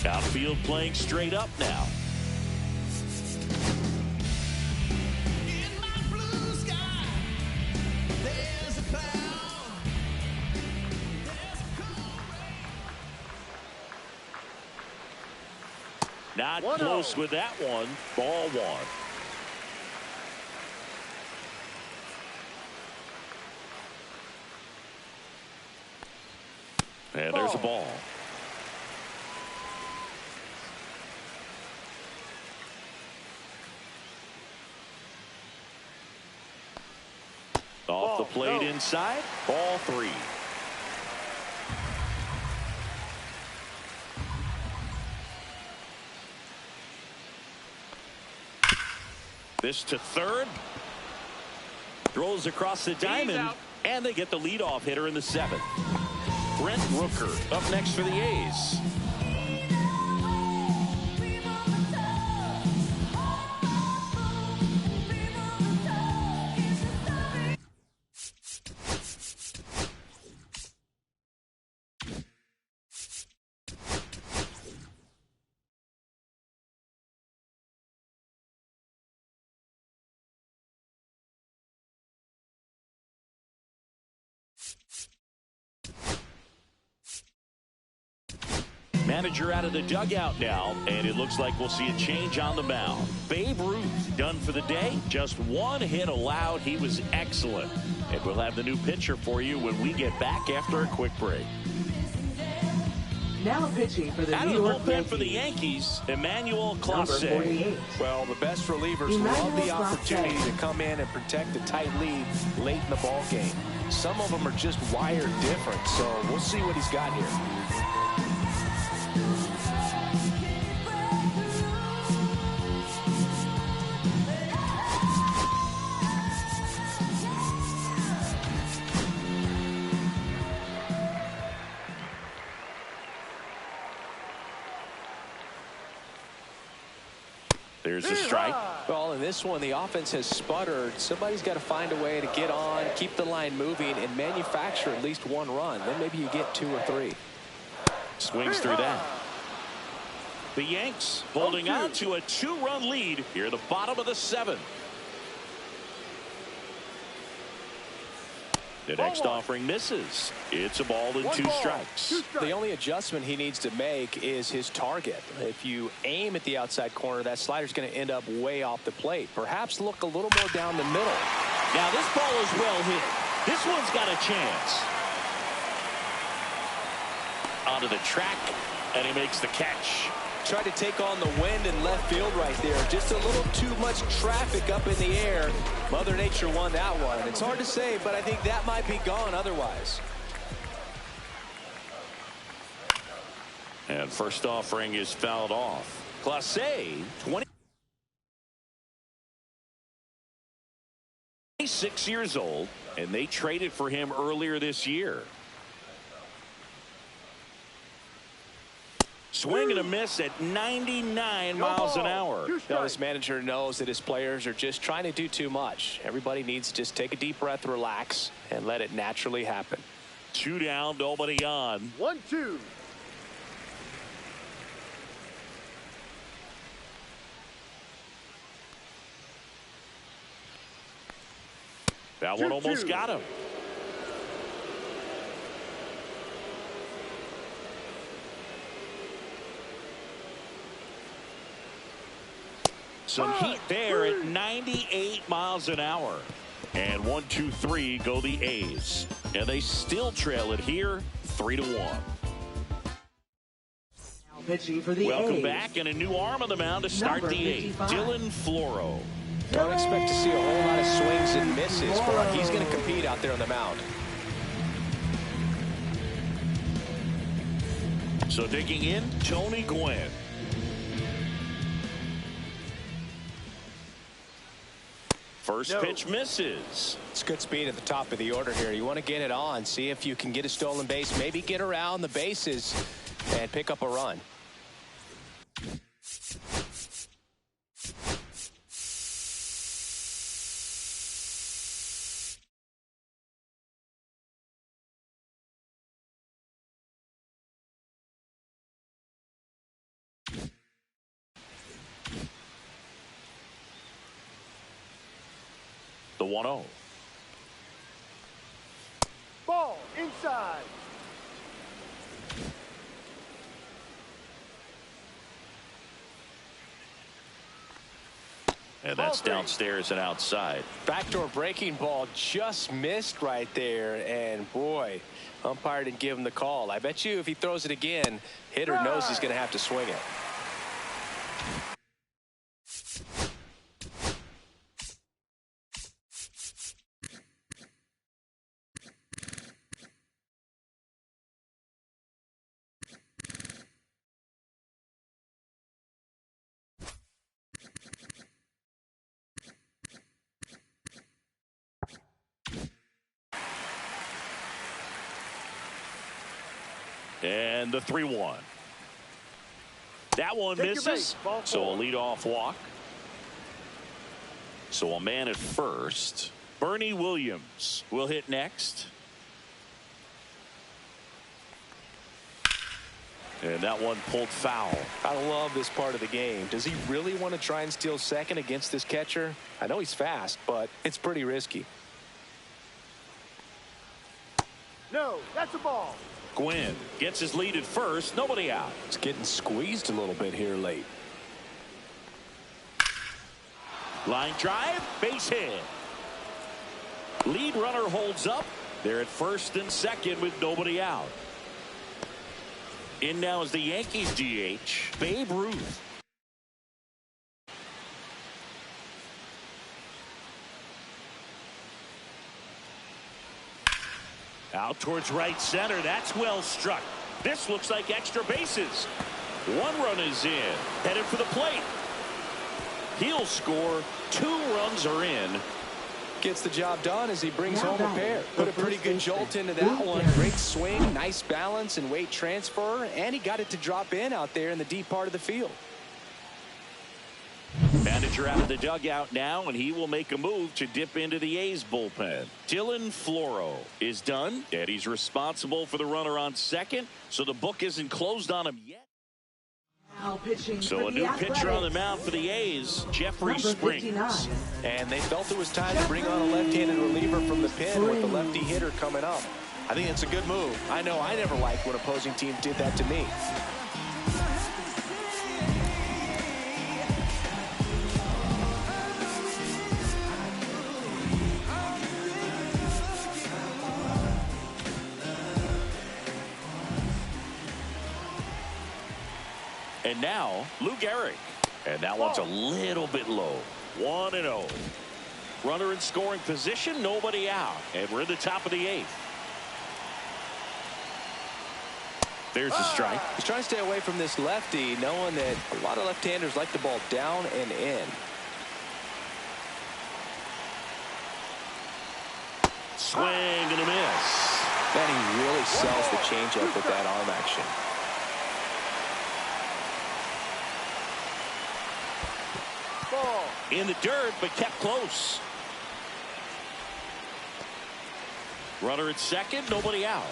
Outfield playing straight up now. Not close with that one. Ball 1. And there's a ball. Off the plate inside. Ball 3. This to third. Throws across the diamond. And they get the leadoff hitter in the 7th. Brent Rooker up next for the A's. Manager out of the dugout now, and it looks like we'll see a change on the mound. Babe Ruth done for the day. Just 1 hit allowed. He was excellent. And we'll have the new pitcher for you when we get back after a quick break. Now pitching for the Out of New the York bullpen Yankees. for the Yankees, Emmanuel Clase. 48. Well, the best relievers love the opportunity to come in and protect a tight lead late in the ball game. Some of them are just wired different, so we'll see what he's got here. There's a strike. Well, in this one, the offense has sputtered. Somebody's got to find a way to get on, keep the line moving, and manufacture at least 1 run. Then maybe you get 2 or 3. Swings through that. The Yanks holding on to a 2-run lead here at the bottom of the 7th. The next offering misses. It's a ball and 2 strikes. The only adjustment he needs to make is his target. If you aim at the outside corner, that slider's going to end up way off the plate. Perhaps look a little more down the middle. Now this ball is well hit. This one's got a chance. Onto the track, and he makes the catch. Tried to take on the wind in left field right there. Just a little too much traffic up in the air. Mother Nature won that one. It's hard to say, but I think that might be gone otherwise. And first offering is fouled off. Clase, 26 years old, and they traded for him earlier this year. Swing and a miss at 99 miles an hour. Now, this manager knows that his players are just trying to do too much. Everybody needs to just take a deep breath, relax, and let it naturally happen. 2 down, nobody on. 1-2. That one almost got him. Some heat there at 98 miles an hour. And 1, 2, 3 go the A's. And they still trail it here 3-1. Pitching for the Welcome A's. back, and a new arm on the mound to start Number the 8th. 55. Dylan Floro. Don't expect to see a whole lot of swings and misses, but he's going to compete out there on the mound. So digging in, Tony Gwynn. First pitch misses. It's good speed at the top of the order here. You want to get it on, see if you can get a stolen base, maybe get around the bases and pick up a run. The 1-0. Ball inside. And that's downstairs and outside. Backdoor breaking ball just missed right there. And boy, umpire didn't give him the call. I bet you if he throws it again, hitter knows he's going to have to swing it. And the 3-1. That one misses. So a leadoff walk. So a man at first. Bernie Williams will hit next. And that one pulled foul. I love this part of the game. Does he really want to try and steal second against this catcher? I know he's fast, but it's pretty risky. No, that's a ball. Gwynn gets his lead at first. Nobody out. It's getting squeezed a little bit here late. Line drive, base hit. Lead runner holds up. They're at first and second with nobody out. In now is the Yankees DH, Babe Ruth. Out towards right center. That's well struck. This looks like extra bases. One run is in. Headed for the plate. He'll score. 2 runs are in. Gets the job done as he brings home a pair. Put a pretty good jolt into that one. Great swing, nice balance and weight transfer, and he got it to drop in out there in the deep part of the field. Manager out of the dugout now, and he will make a move to dip into the A's bullpen. Dylan Floro is done, and he's responsible for the runner on second, so the book isn't closed on him yet. So a new pitcher on the mound for the A's, Jeffrey Springs. And they felt it was time to bring on a left-handed reliever from the pen with the lefty hitter coming up. I think it's a good move. I know I never liked when opposing teams did that to me. And now, Lou Gehrig. And that one's a little bit low. 1-0. Runner in scoring position, nobody out. And we're in the top of the 8th. There's the strike. He's trying to stay away from this lefty, knowing that a lot of left-handers like the ball down and in. Swing and a miss. Man, he really sells the changeup with that arm action. In the dirt, but kept close. Runner at second, nobody out.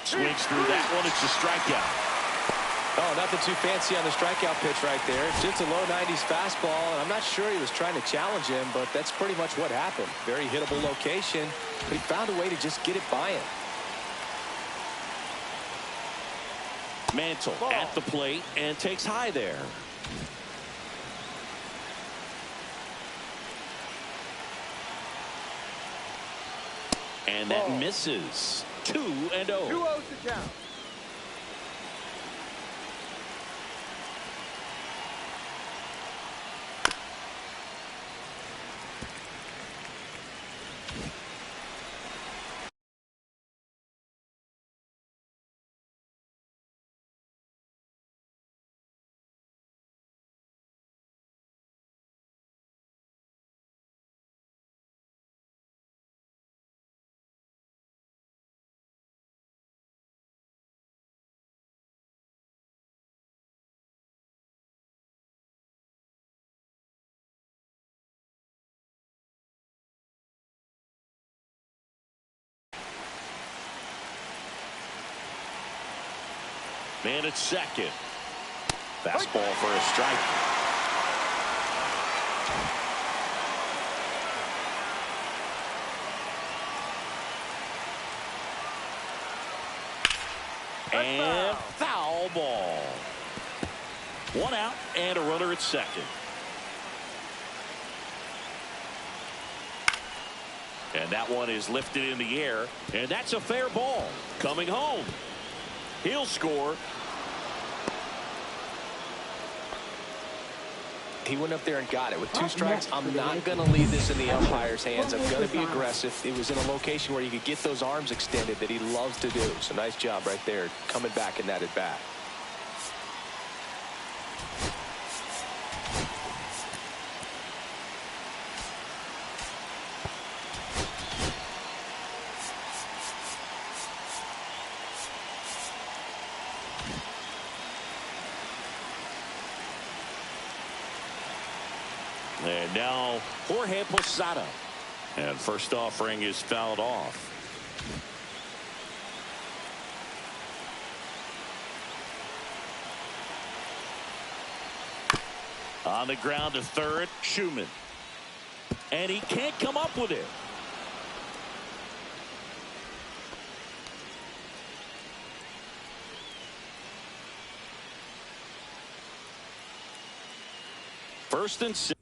Swings through that one. It's a strikeout. Oh, nothing too fancy on the strikeout pitch right there. Just a low 90s fastball, and I'm not sure he was trying to challenge him, but that's pretty much what happened. Very hittable location, but he found a way to just get it by him. Mantle at the plate and takes high there. And that misses. 2-0. 2-0 to count. Man at second. Fastball for a strike. And foul One out and a runner at second. And that one is lifted in the air, and that's a fair ball. Coming home. He'll score. He went up there and got it. With 2 strikes, I'm not going to leave this in the umpire's hands. I'm going to be aggressive. It was in a location where you could get those arms extended that he loves to do. So nice job right there, coming back in that at bat. And now Jorge Posada. And first offering is fouled off. On the ground to third, Schumann. And he can't come up with it. First and 6.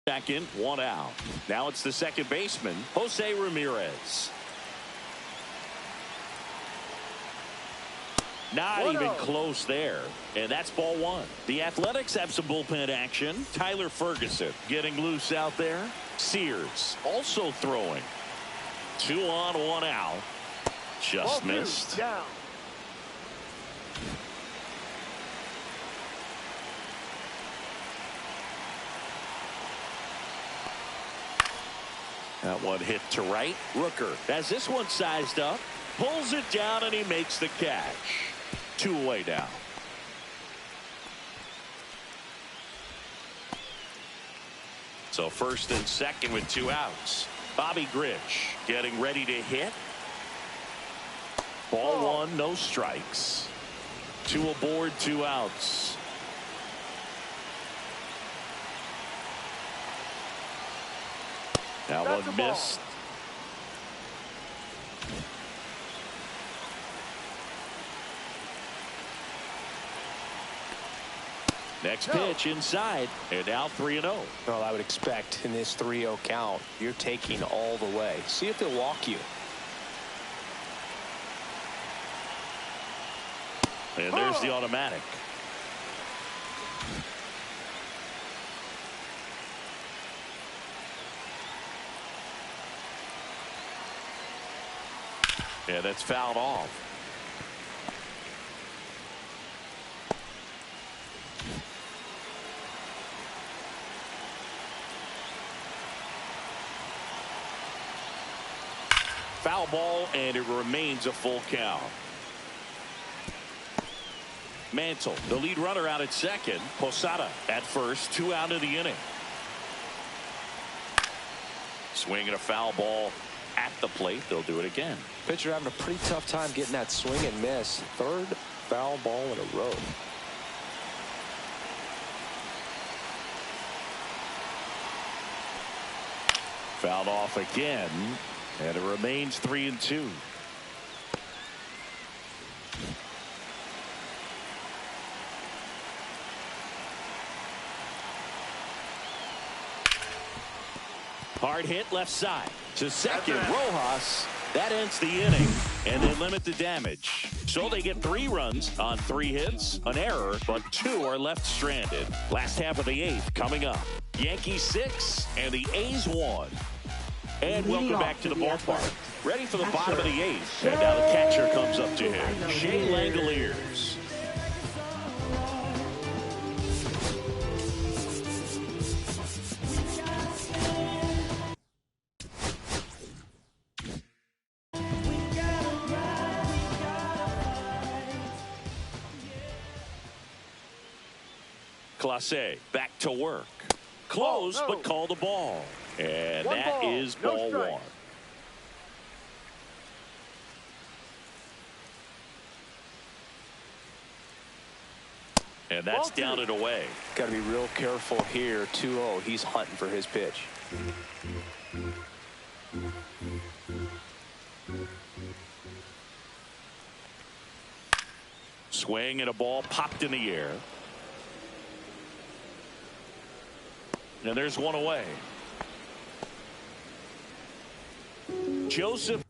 Second, 1 out. Now it's the second baseman, Jose Ramirez. Not even close there. And that's ball 1. The Athletics have some bullpen action. Tyler Ferguson getting loose out there. Sears also throwing. 2 on, 1 out. Just missed. Down. That one hit to right. Rooker has this one sized up. Pulls it down and he makes the catch. 2 away now. So first and second with 2 outs. Bobby Grich getting ready to hit. Ball 1, no strikes. 2 aboard, 2 outs. That one missed. Next pitch inside, and now 3-0. Well, I would expect in this 3-0 count, you're taking all the way. See if they'll walk you. And there's the automatic. Yeah, that's fouled off. Foul ball, and it remains a full count. Mantle, the lead runner, out at second. Posada at first, 2 out of the inning. Swinging a foul ball at the plate. They'll do it again. Pitcher having a pretty tough time getting that swing and miss. 3rd foul ball in a row. Fouled off again, and it remains 3-2. Hard hit left side to second. Rojas. That ends the inning, and they limit the damage. So they get 3 runs on 3 hits, an error, but 2 are left stranded. Last half of the 8th coming up. Yankees 6 and the A's 1. And welcome back to the ballpark. Ready for the bottom of the 8th. And now the catcher comes up to him, Shea Langoliers. Clase back to work. Close, but called a ball. And that is ball 1. And that's down and away. Got to be real careful here. 2-0. He's hunting for his pitch. Swing and a ball popped in the air. And there's one away. Joseph.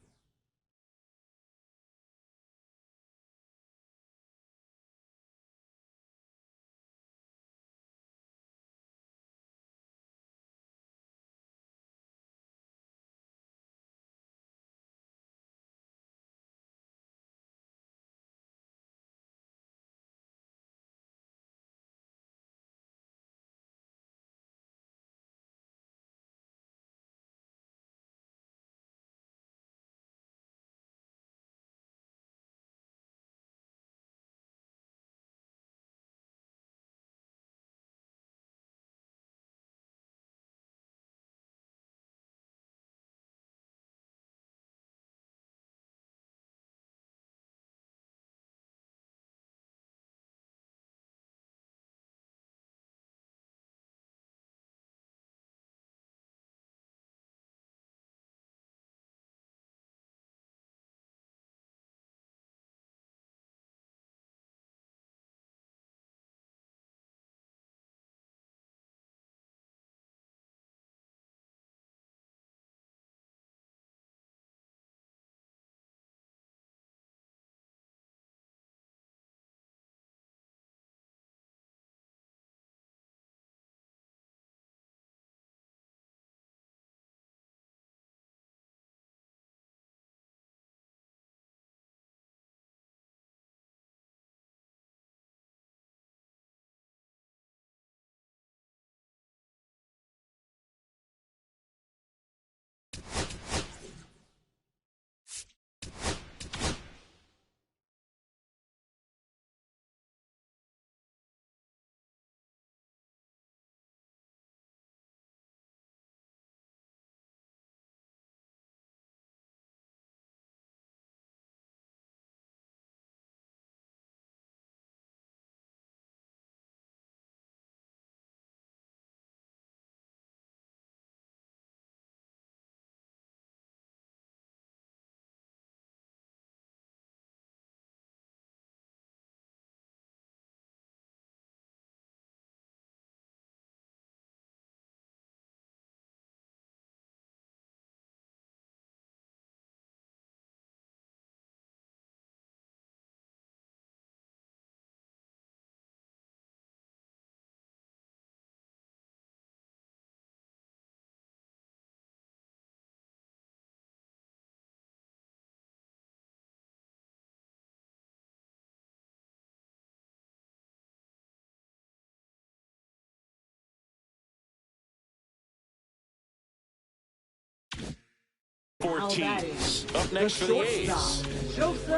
Ortiz up next for the A's. Joseph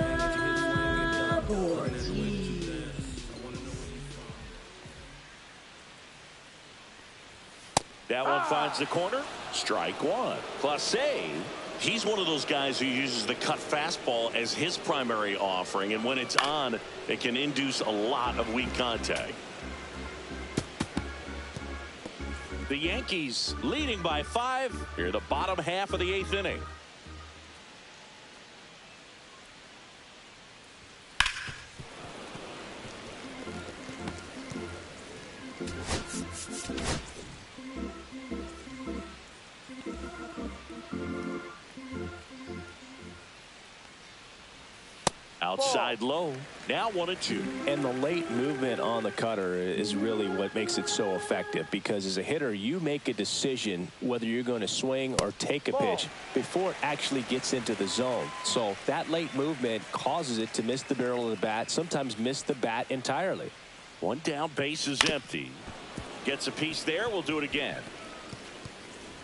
Ortiz. That one finds the corner. Strike one. Clase, he's one of those guys who uses the cut fastball as his primary offering, and when it's on, it can induce a lot of weak contact. The Yankees leading by 5 here, the bottom half of the 8th inning. Outside low. Now 1-2. And the late movement on the cutter is really what makes it so effective, because as a hitter, you make a decision whether you're going to swing or take a pitch before it actually gets into the zone. So that late movement causes it to miss the barrel of the bat, sometimes miss the bat entirely. One down, base is empty. Gets a piece there. We'll do it again.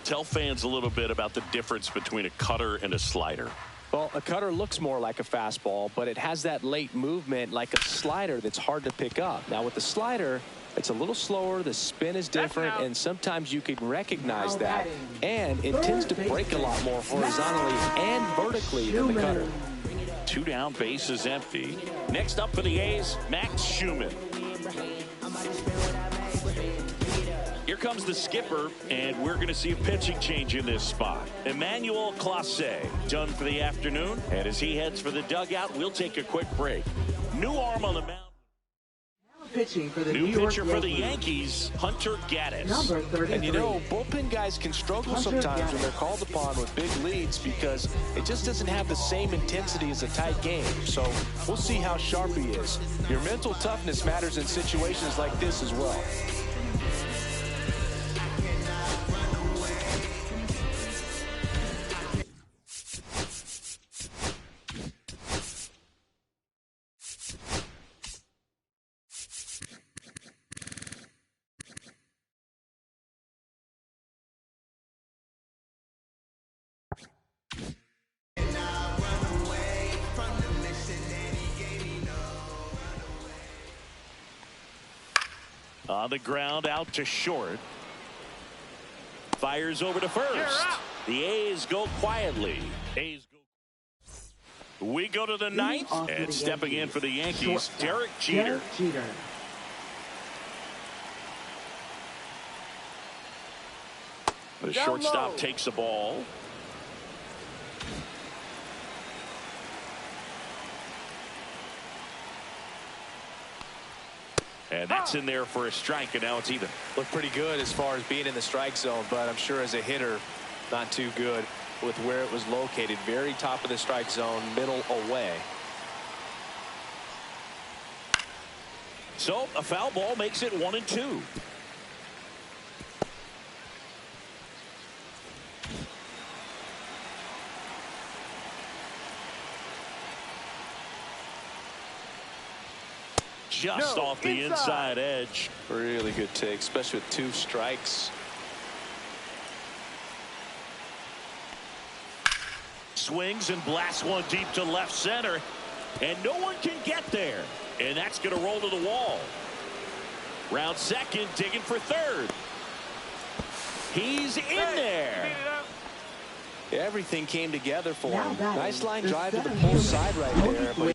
Tell fans a little bit about the difference between a cutter and a slider. Well, a cutter looks more like a fastball, but it has that late movement like a slider that's hard to pick up. Now with the slider, it's a little slower, the spin is different, and sometimes you can recognize that. And it tends to break a lot more horizontally and vertically than the cutter. 2 down, base is empty. Next up for the A's, Max Schumann. Here comes the skipper, and we're going to see a pitching change in this spot. Emmanuel Clase done for the afternoon, and as he heads for the dugout, we'll take a quick break. New arm on the mound. Pitching for the New New York pitcher for the Yankees. Yankees, Hunter Gaddis. Number 33. And you know, bullpen guys can struggle sometimes when they're called upon with big leads because it just doesn't have the same intensity as a tight game. So we'll see how sharp he is. Your mental toughness matters in situations like this as well. On the ground, out to short. Fires over to first. The A's go quietly. We go to the ninth, and stepping in for the Yankees, Derek Jeter. The shortstop takes the ball. And that's in there for a strike, and now it's even. Looked pretty good as far as being in the strike zone, but I'm sure as a hitter, not too good with where it was located. Very top of the strike zone, middle away. So a foul ball makes it 1-2. Just off the inside edge. Really good take, especially with 2 strikes. Swings and blasts one deep to left center, and no one can get there, and that's going to roll to the wall. Round second, digging for third. He's in there. Everything came together for him. Nice line drive to the pull side right there. But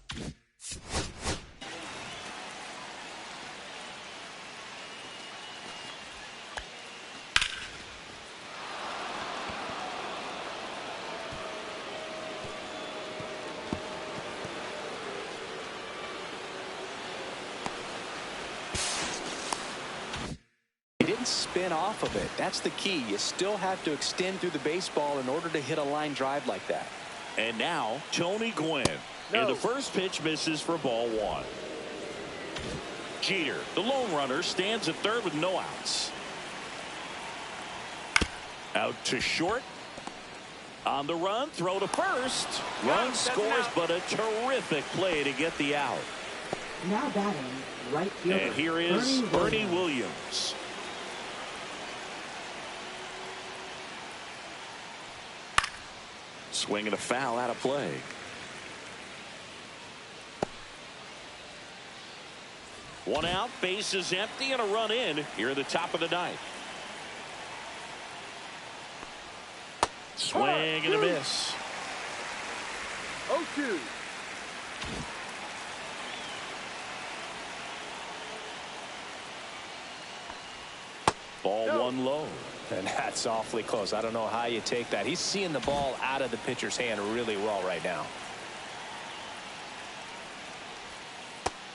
spin off of it. That's the key. You still have to extend through the baseball in order to hit a line drive like that. And now Tony Gwynn. And the first pitch misses for ball 1. Jeter, the lone runner, stands at third with no outs. Out to short. On the run, throw to first. Run scores, but a terrific play to get the out. Now batting, right fielder. And here is Bernie Williams. Swinging a foul out of play. One out, base is empty, and a run in here at the top of the ninth. Swing and a miss. 0-2. Ball 1 low. And that's awfully close. I don't know how you take that. He's seeing the ball out of the pitcher's hand really well right now.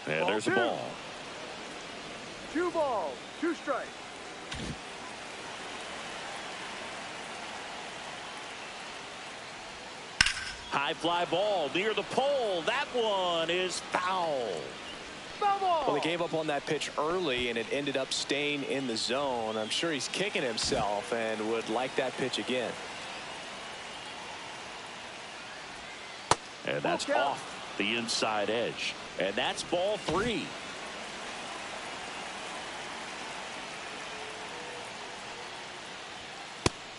And there's a ball. 2 balls, 2 strikes. High fly ball near the pole. That one is foul. Well, they gave up on that pitch early, and it ended up staying in the zone. I'm sure he's kicking himself and would like that pitch again. And that's off the inside edge. And that's ball 3.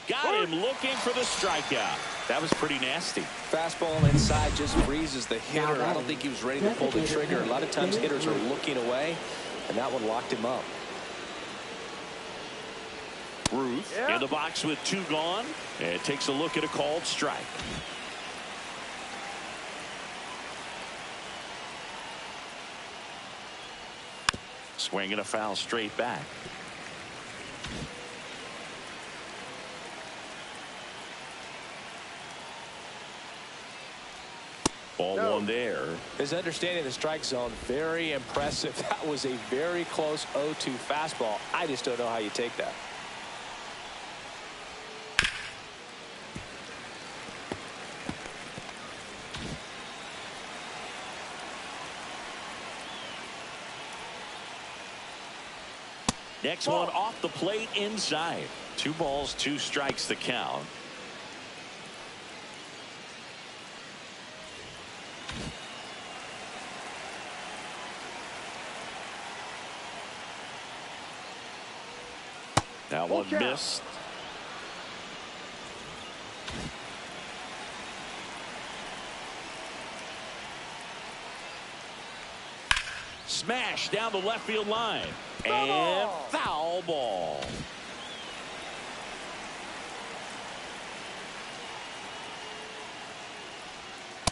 Got him looking for the strikeout. That was pretty nasty. Fastball inside just freezes the hitter. I don't think he was ready to pull the trigger. A lot of times hitters are looking away, and that one locked him up. Ruth in the box with 2 gone, and takes a look at a called strike. Swing and a foul straight back. Ball one there. His understanding of the strike zone, very impressive. That was a very close 0-2 fastball. I just don't know how you take that. Next one off the plate inside. 2 balls, 2 strikes the count. That one missed. Smash down the left field line. And foul ball.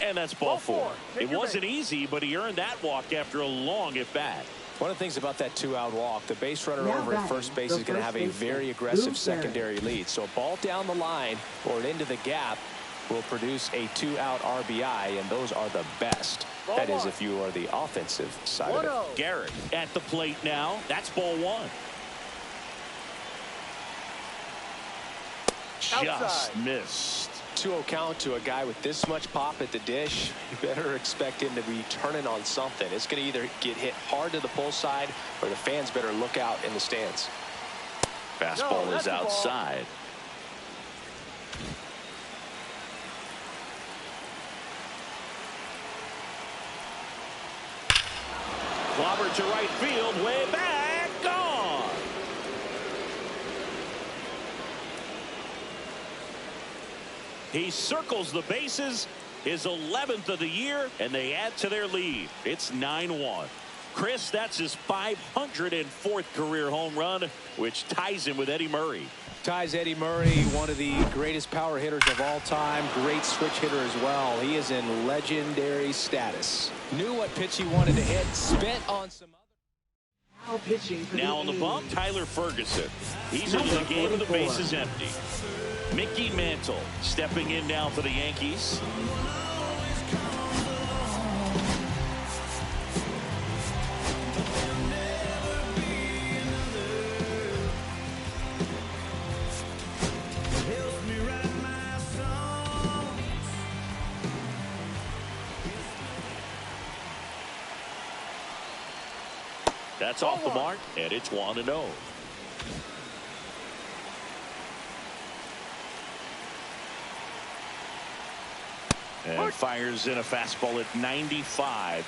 And that's ball 4. It wasn't easy, but he earned that walk after a long at bat. One of the things about that 2-out walk, the base runner over at first base is going to have a very aggressive secondary lead. So a ball down the line or into the gap will produce a 2-out RBI, and those are the best. That is if you are the offensive side of it. Garrett at the plate now. That's ball 1. Just missed. 2-0 count to a guy with this much pop at the dish. You better expect him to be turning on something. It's going to either get hit hard to the pull side, or the fans better look out in the stands. Fastball is outside. Clobbered to right field, way back, gone. He circles the bases, his 11th of the year, and they add to their lead. It's 9-1. Chris, that's his 504th career home run, which ties him with Eddie Murray. Ties Eddie Murray, one of the greatest power hitters of all time. Great switch hitter as well. He is in legendary status. Knew what pitch he wanted to hit. Spit on some other. Now on the bump, Tyler Ferguson. He's into the game with the bases empty. Mickey Mantle stepping in now for the Yankees. That's off the mark, and it's 1-0. And fires in a fastball at 95.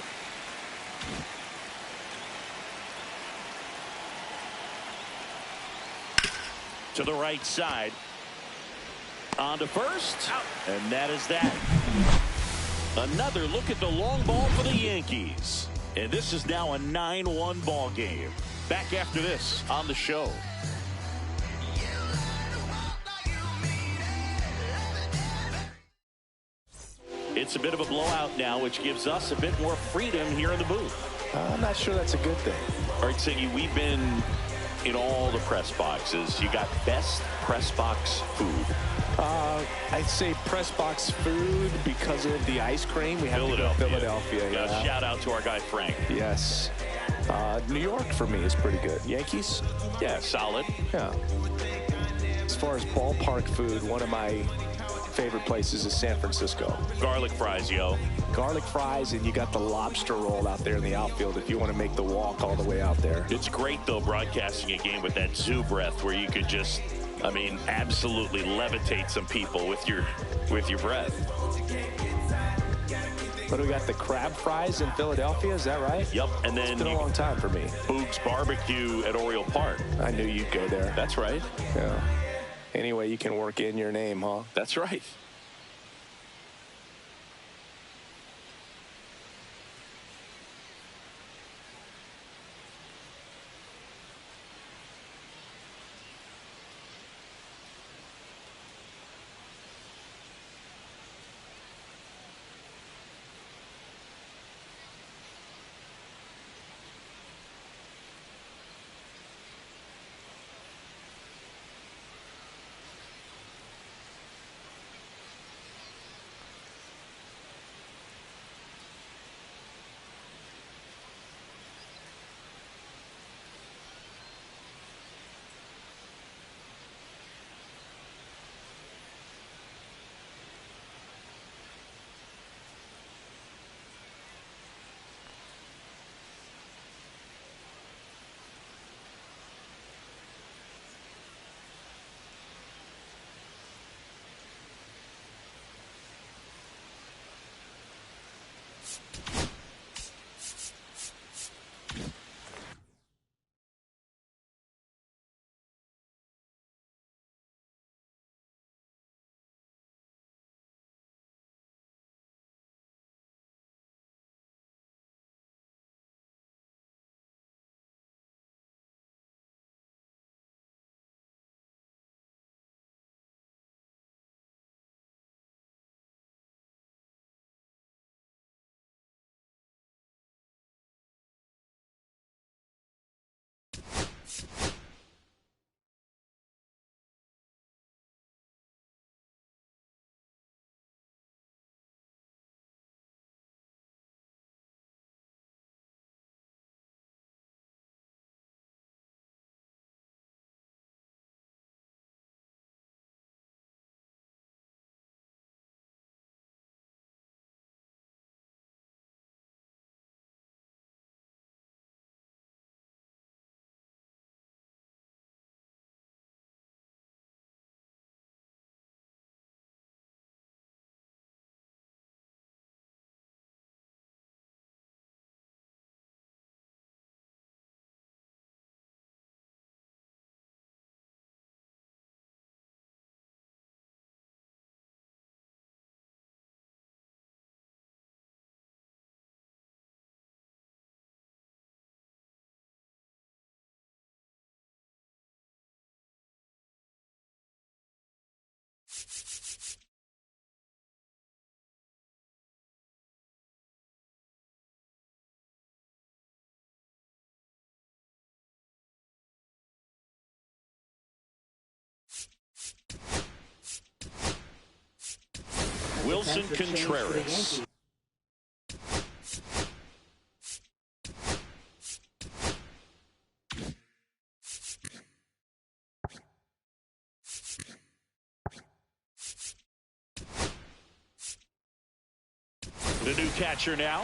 To the right side. On to first. And that is that. Another look at the long ball for the Yankees. And this is now a 9-1 ball game. Back after this on the show. It's a bit of a blowout now, which gives us a bit more freedom here in the booth. I'm not sure that's a good thing. All right, Siggy, we've been in all the press boxes. You got best press box food. I'd say press box food because of the ice cream. We have to go Philadelphia. Yeah. Shout out to our guy Frank. Yes. New York for me is pretty good. Yankees? Yeah, solid. Yeah. As far as ballpark food, one of my favorite places is San Francisco. Garlic fries, yo. Garlic fries, and you got the lobster roll out there in the outfield if you want to make the walk all the way out there. It's great, though, broadcasting a game with that zoo breath where you could just, I mean, absolutely levitate some people with your breath. But we got the crab fries in Philadelphia, is that right? Yep, and then it's been a long time for me. Boog's Barbecue at Oriole Park. I knew you'd go there. That's right. Yeah. Anyway, you can work in your name, huh? That's right. Wilson Defensive change for the Contreras. Yankees. The new catcher now.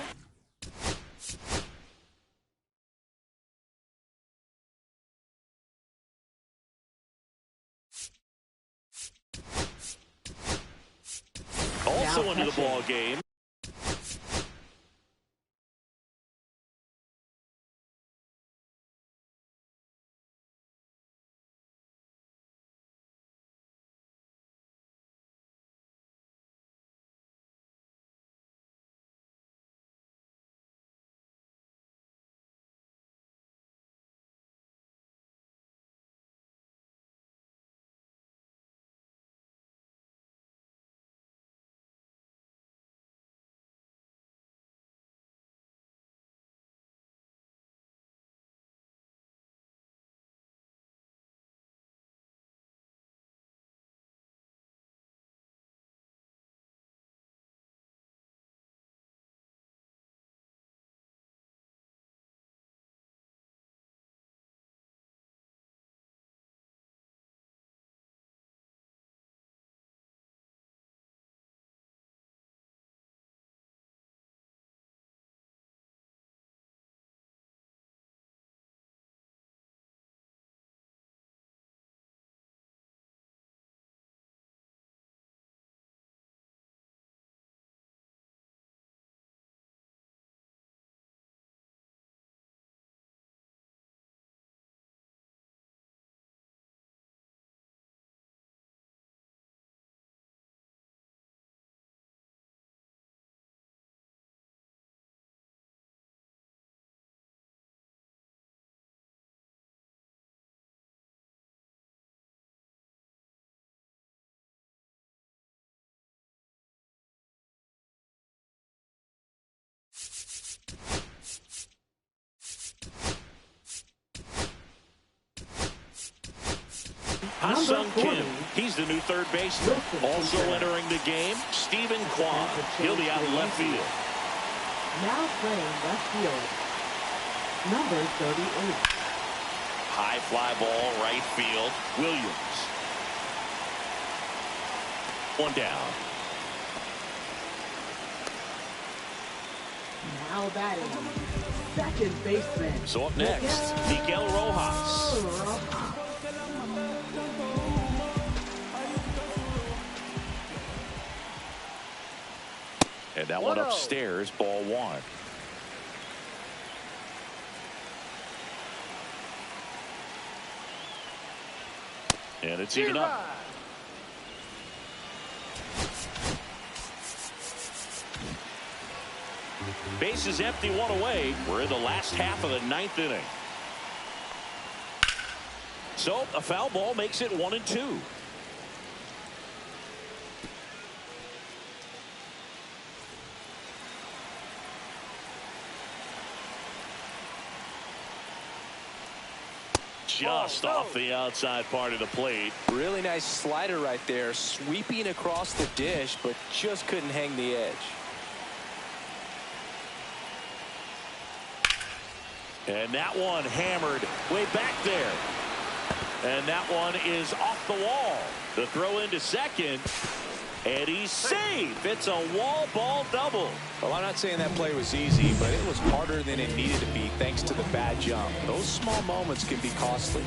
Also into the ball game. Ha-Sung Kim, he's the new third baseman. Also entering the game, Stephen Kwan. He'll be out in left field. Now playing left field, number 38. High fly ball, right field, Williams. One down. Now batting, second baseman. So up next, Miguel Rojas. And that one upstairs, ball one. And it's even up. Base is empty, one away. We're in the last half of the ninth inning. So a foul ball makes it 1-2. Just off the outside part of the plate. Really nice slider right there, sweeping across the dish, but just couldn't hang the edge. And that one hammered way back there. And that one is off the wall. The throw into second. And he's safe. It's a wall ball double. Well, I'm not saying that play was easy, but it was harder than it needed to be thanks to the bad jump. Those small moments can be costly.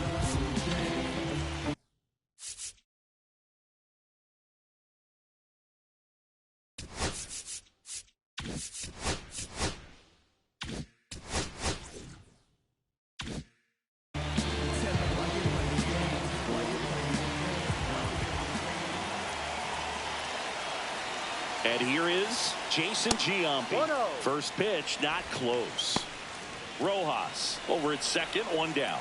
And here is Jason Giambi. First pitch, not close. Rojas over at second, one down.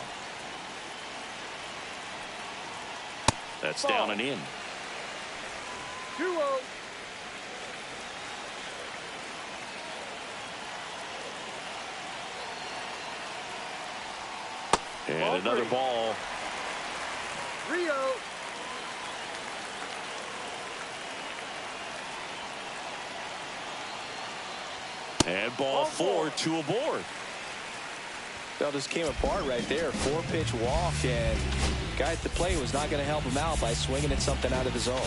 That's down and in. 2-0. And another ball. 3-0. And ball 4, 2 aboard. That just came apart right there. 4-pitch walk, and guy at the plate was not going to help him out by swinging at something out of his zone.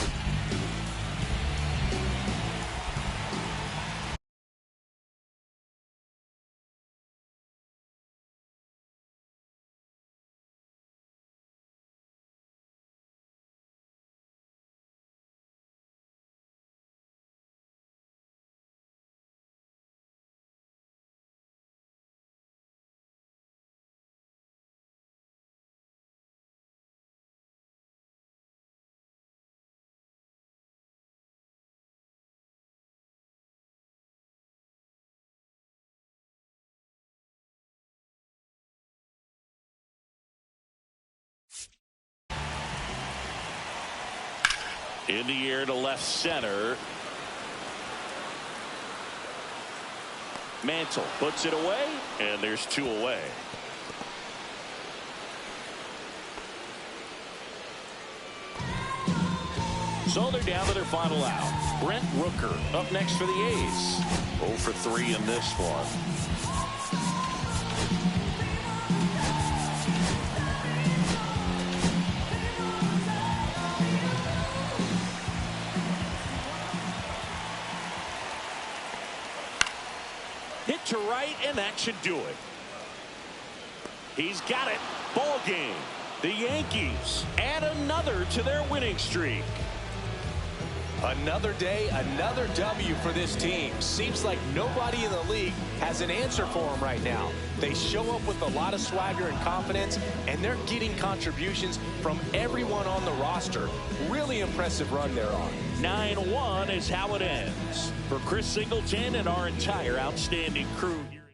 In the air to left center. Mantle puts it away, and there's 2 away. So they're down to their final out. Brent Rooker up next for the A's. 0 for 3 in this one. Hit to right, and that should do it. He's got it. Ball game. The Yankees add another to their winning streak. Another day, another W for this team. Seems like nobody in the league has an answer for them right now. They show up with a lot of swagger and confidence, and they're getting contributions from everyone on the roster. Really impressive run they're on. 9-1 is how it ends. For Chris Singleton and our entire outstanding crew here.